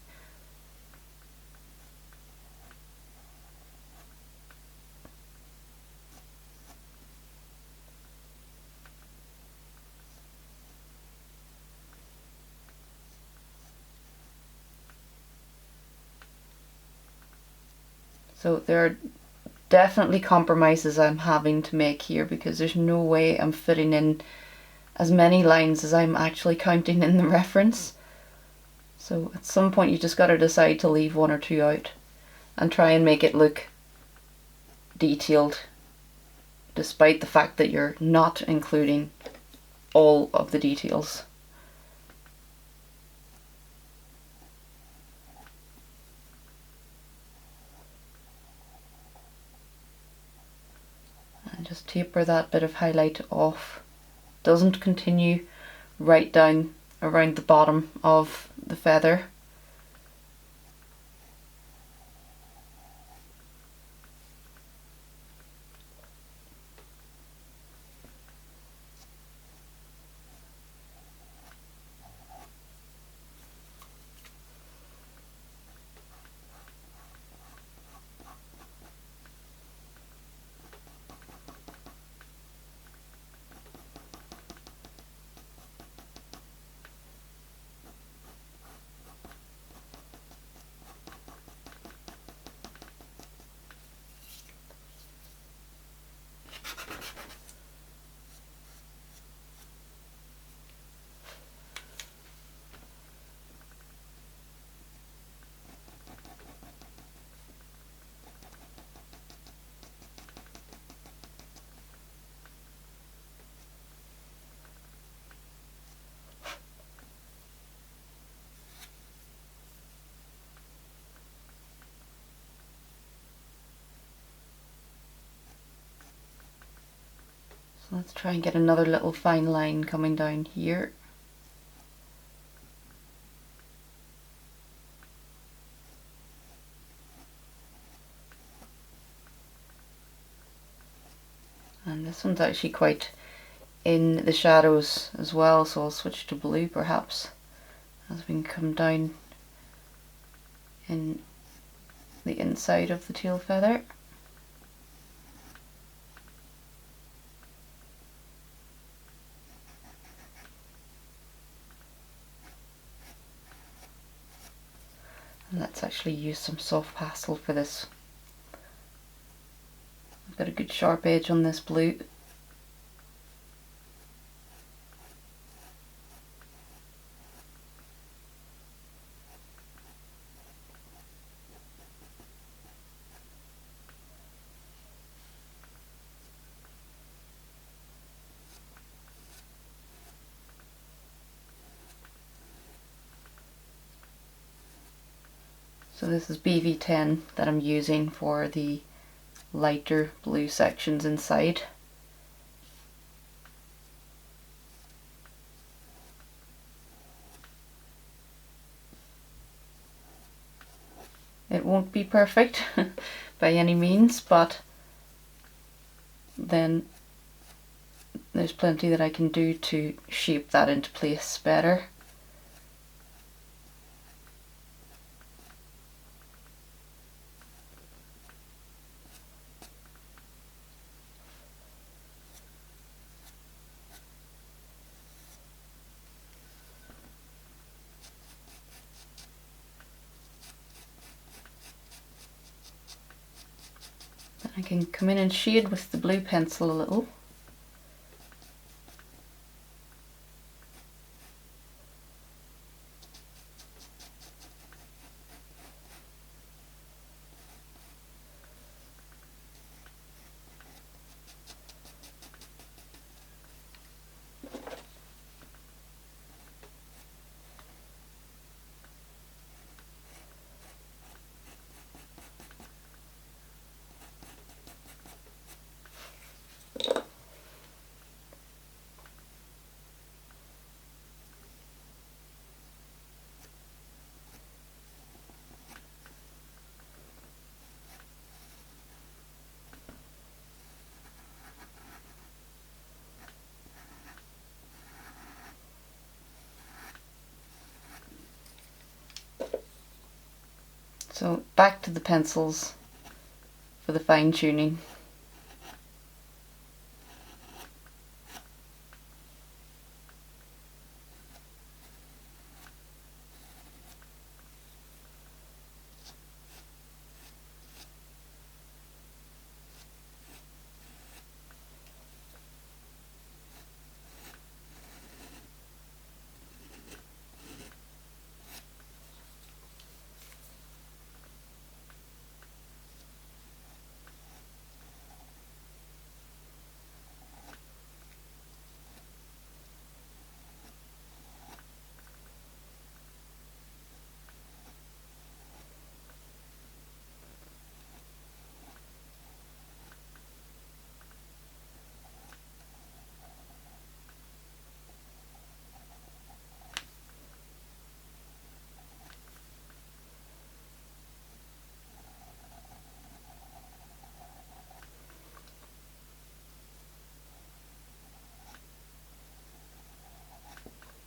Speaker 2: So there are definitely compromises I'm having to make here because there's no way I'm fitting in as many lines as I'm actually counting in the reference. So at some point you just got to decide to leave one or two out and try and make it look detailed despite the fact that you're not including all of the details. And just taper that bit of highlight off. Doesn't continue right down around the bottom of the feather. So let's try and get another little fine line coming down here. And this one's actually quite in the shadows as well, so I'll switch to blue perhaps as we can come down in the inside of the tail feather. And let's actually use some soft pastel for this. I've got a good sharp edge on this blue. So this is BV10 that I'm using for the lighter blue sections inside. It won't be perfect by any means, but then there's plenty that I can do to shape that into place better. I can come in and shade with the blue pencil a little. So back to the pencils for the fine tuning.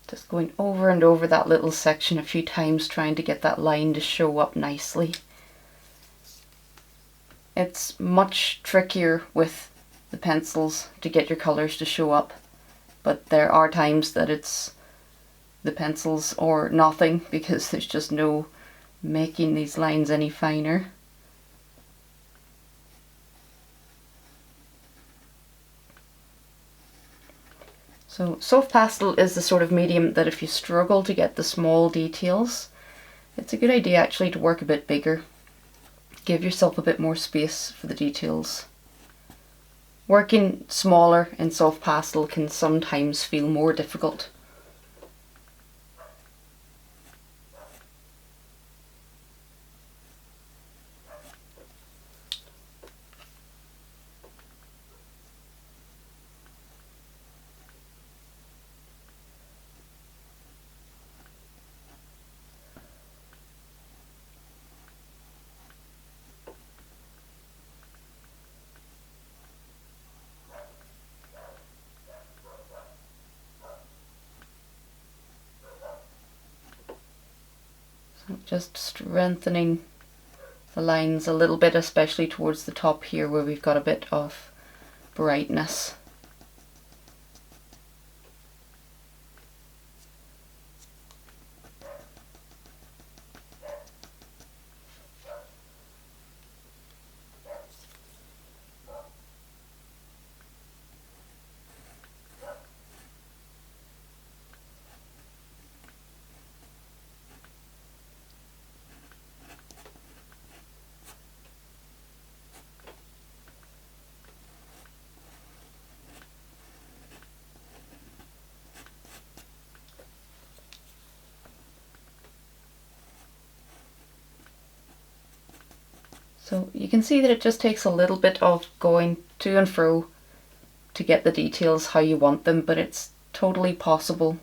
Speaker 2: Just going over and over that little section a few times, trying to get that line to show up nicely. It's much trickier with the pencils to get your colours to show up, but there are times that it's the pencils or nothing, because there's just no making these lines any finer. So soft pastel is the sort of medium that if you struggle to get the small details, it's a good idea actually to work a bit bigger. Give yourself a bit more space for the details. Working smaller in soft pastel can sometimes feel more difficult. Just strengthening the lines a little bit, especially towards the top here where we've got a bit of brightness. So you can see that it just takes a little bit of going to and fro to get the details how you want them, but it's totally possible.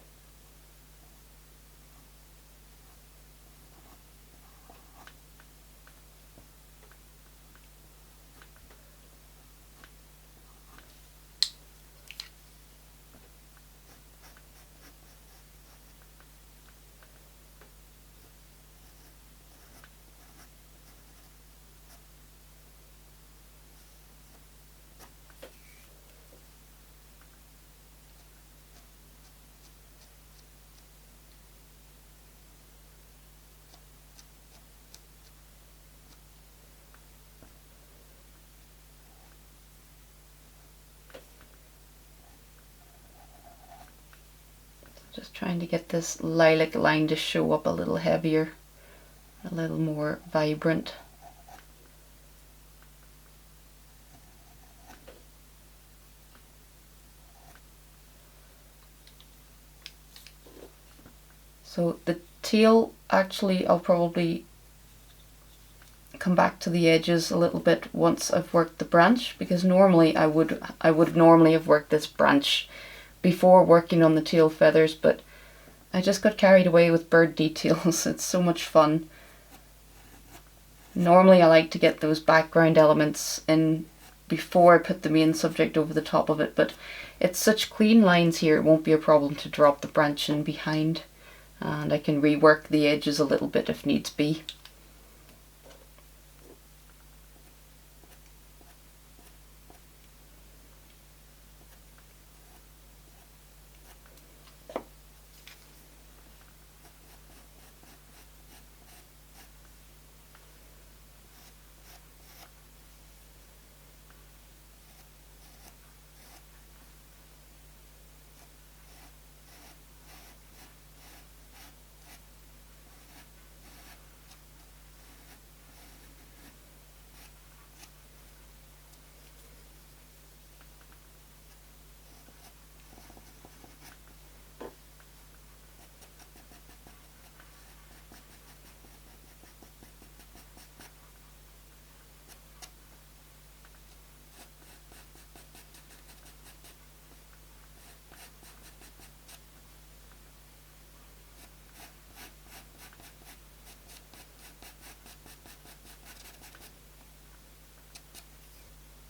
Speaker 2: Just trying to get this lilac line to show up a little heavier, a little more vibrant. So the tail, actually I'll probably come back to the edges a little bit once I've worked the branch, because normally I would normally have worked this branch before working on the tail feathers, but I just got carried away with bird details. It's so much fun. Normally I like to get those background elements in before I put the main subject over the top of it, but it's such clean lines here, it won't be a problem to drop the branch in behind, and I can rework the edges a little bit if needs be.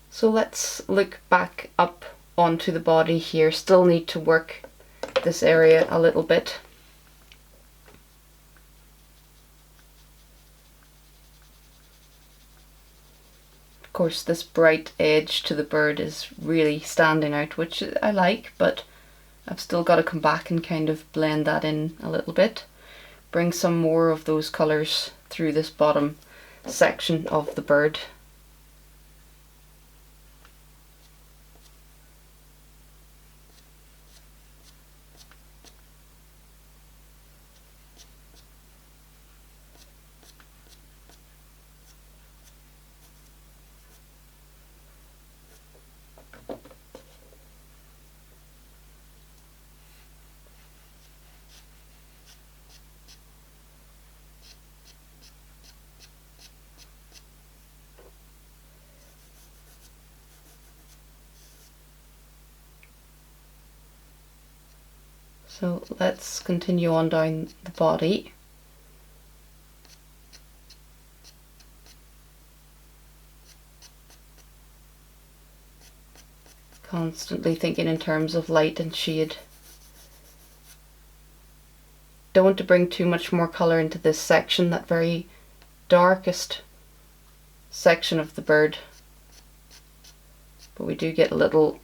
Speaker 2: So let's look back up onto the body here. Still need to work this area a little bit. Of course, this bright edge to the bird is really standing out, which I like, but I've still got to come back and kind of blend that in a little bit. Bring some more of those colours through this bottom section of the bird. So let's continue on down the body. Constantly thinking in terms of light and shade. Don't want to bring too much more colour into this section, that very darkest section of the bird. But we do get a little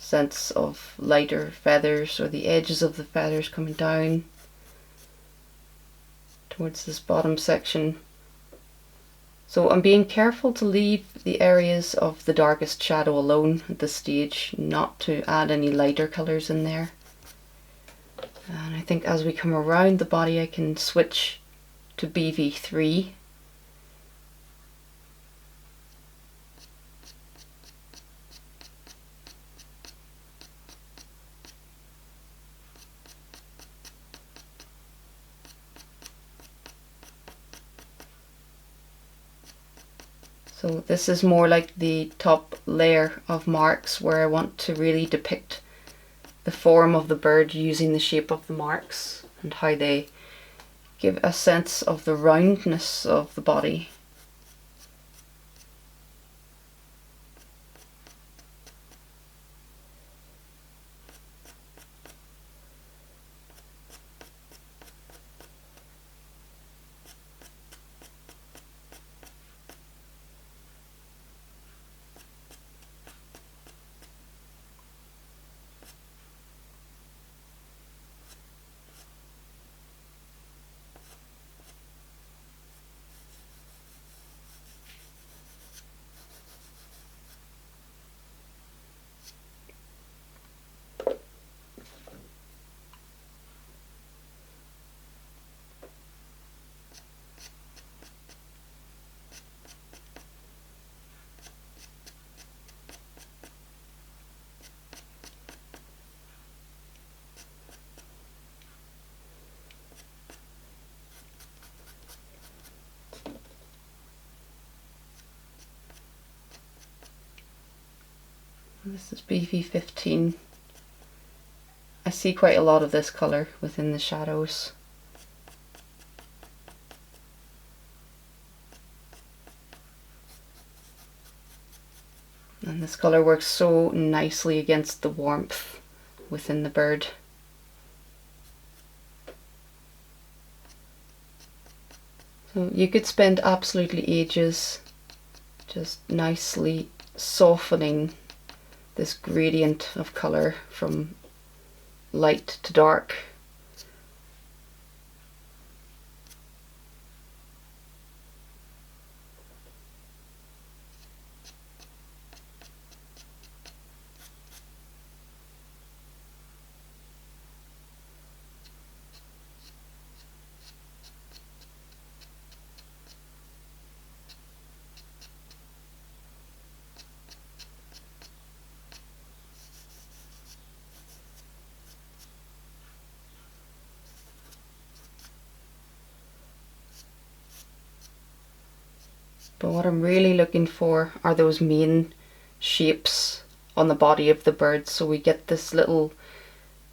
Speaker 2: sense of lighter feathers, or the edges of the feathers coming down towards this bottom section. So I'm being careful to leave the areas of the darkest shadow alone at this stage, not to add any lighter colours in there. And I think as we come around the body I can switch to BV3. So this is more like the top layer of marks where I want to really depict the form of the bird using the shape of the marks and how they give a sense of the roundness of the body. This is BV15. I see quite a lot of this colour within the shadows. And this colour works so nicely against the warmth within the bird. So you could spend absolutely ages just nicely softening this gradient of colour from light to dark. But what I'm really looking for are those main shapes on the body of the bird. So we get this little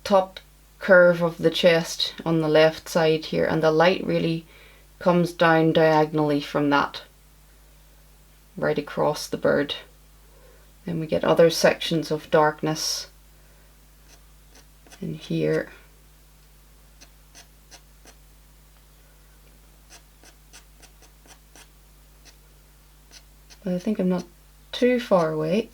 Speaker 2: top curve of the chest on the left side here, and the light really comes down diagonally from that right across the bird. Then we get other sections of darkness in here. But I think I'm not too far away.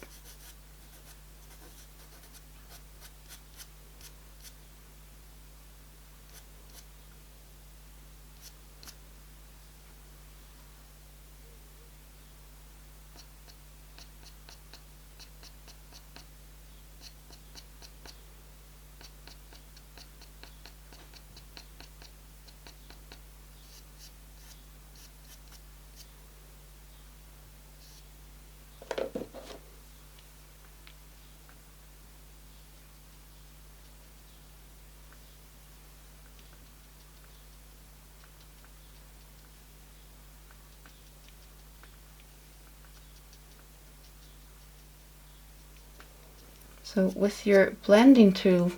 Speaker 2: So with your blending tool,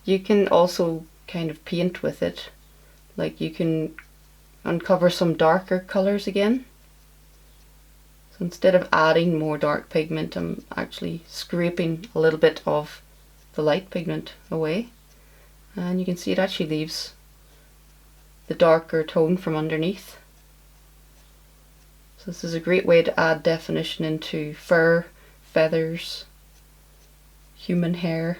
Speaker 2: you can also kind of paint with it. Like you can uncover some darker colours again. So instead of adding more dark pigment, I'm actually scraping a little bit of the light pigment away. And you can see it actually leaves the darker tone from underneath. So this is a great way to add definition into fur, feathers, human hair.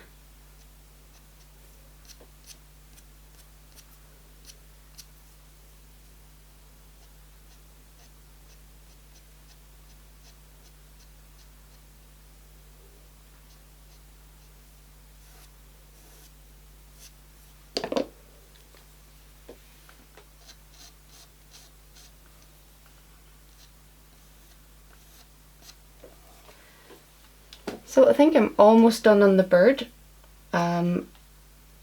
Speaker 2: So I think I'm almost done on the bird.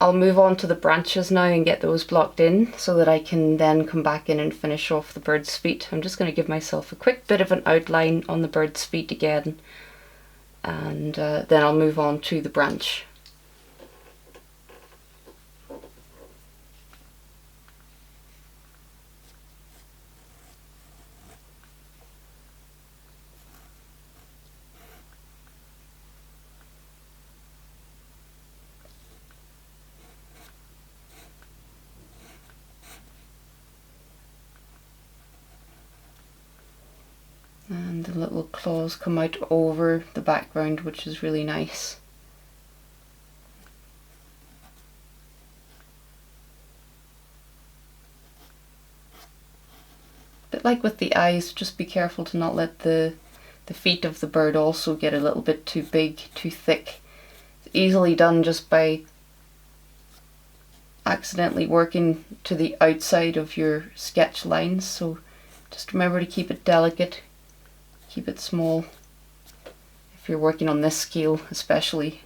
Speaker 1: I'll move on to the branches now and get those blocked in so that I can then come back in and finish off the bird's feet. I'm just going to give myself a quick bit of an outline on the bird's feet again, and then I'll move on to the branch. And the little claws come out over the background, which is really nice. But like with the eyes, just be careful to not let the feet of the bird also get a little bit too big, too thick. It's easily done just by accidentally working to the outside of your sketch lines, so just remember to keep it delicate, keep it small, if you're working on this scale especially.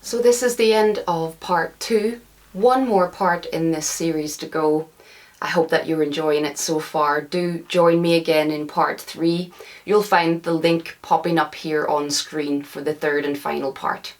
Speaker 1: So this is the end of part 2. One more part in this series to go. I hope that you're enjoying it so far. Do join me again in part 3. You'll find the link popping up here on screen for the third and final part.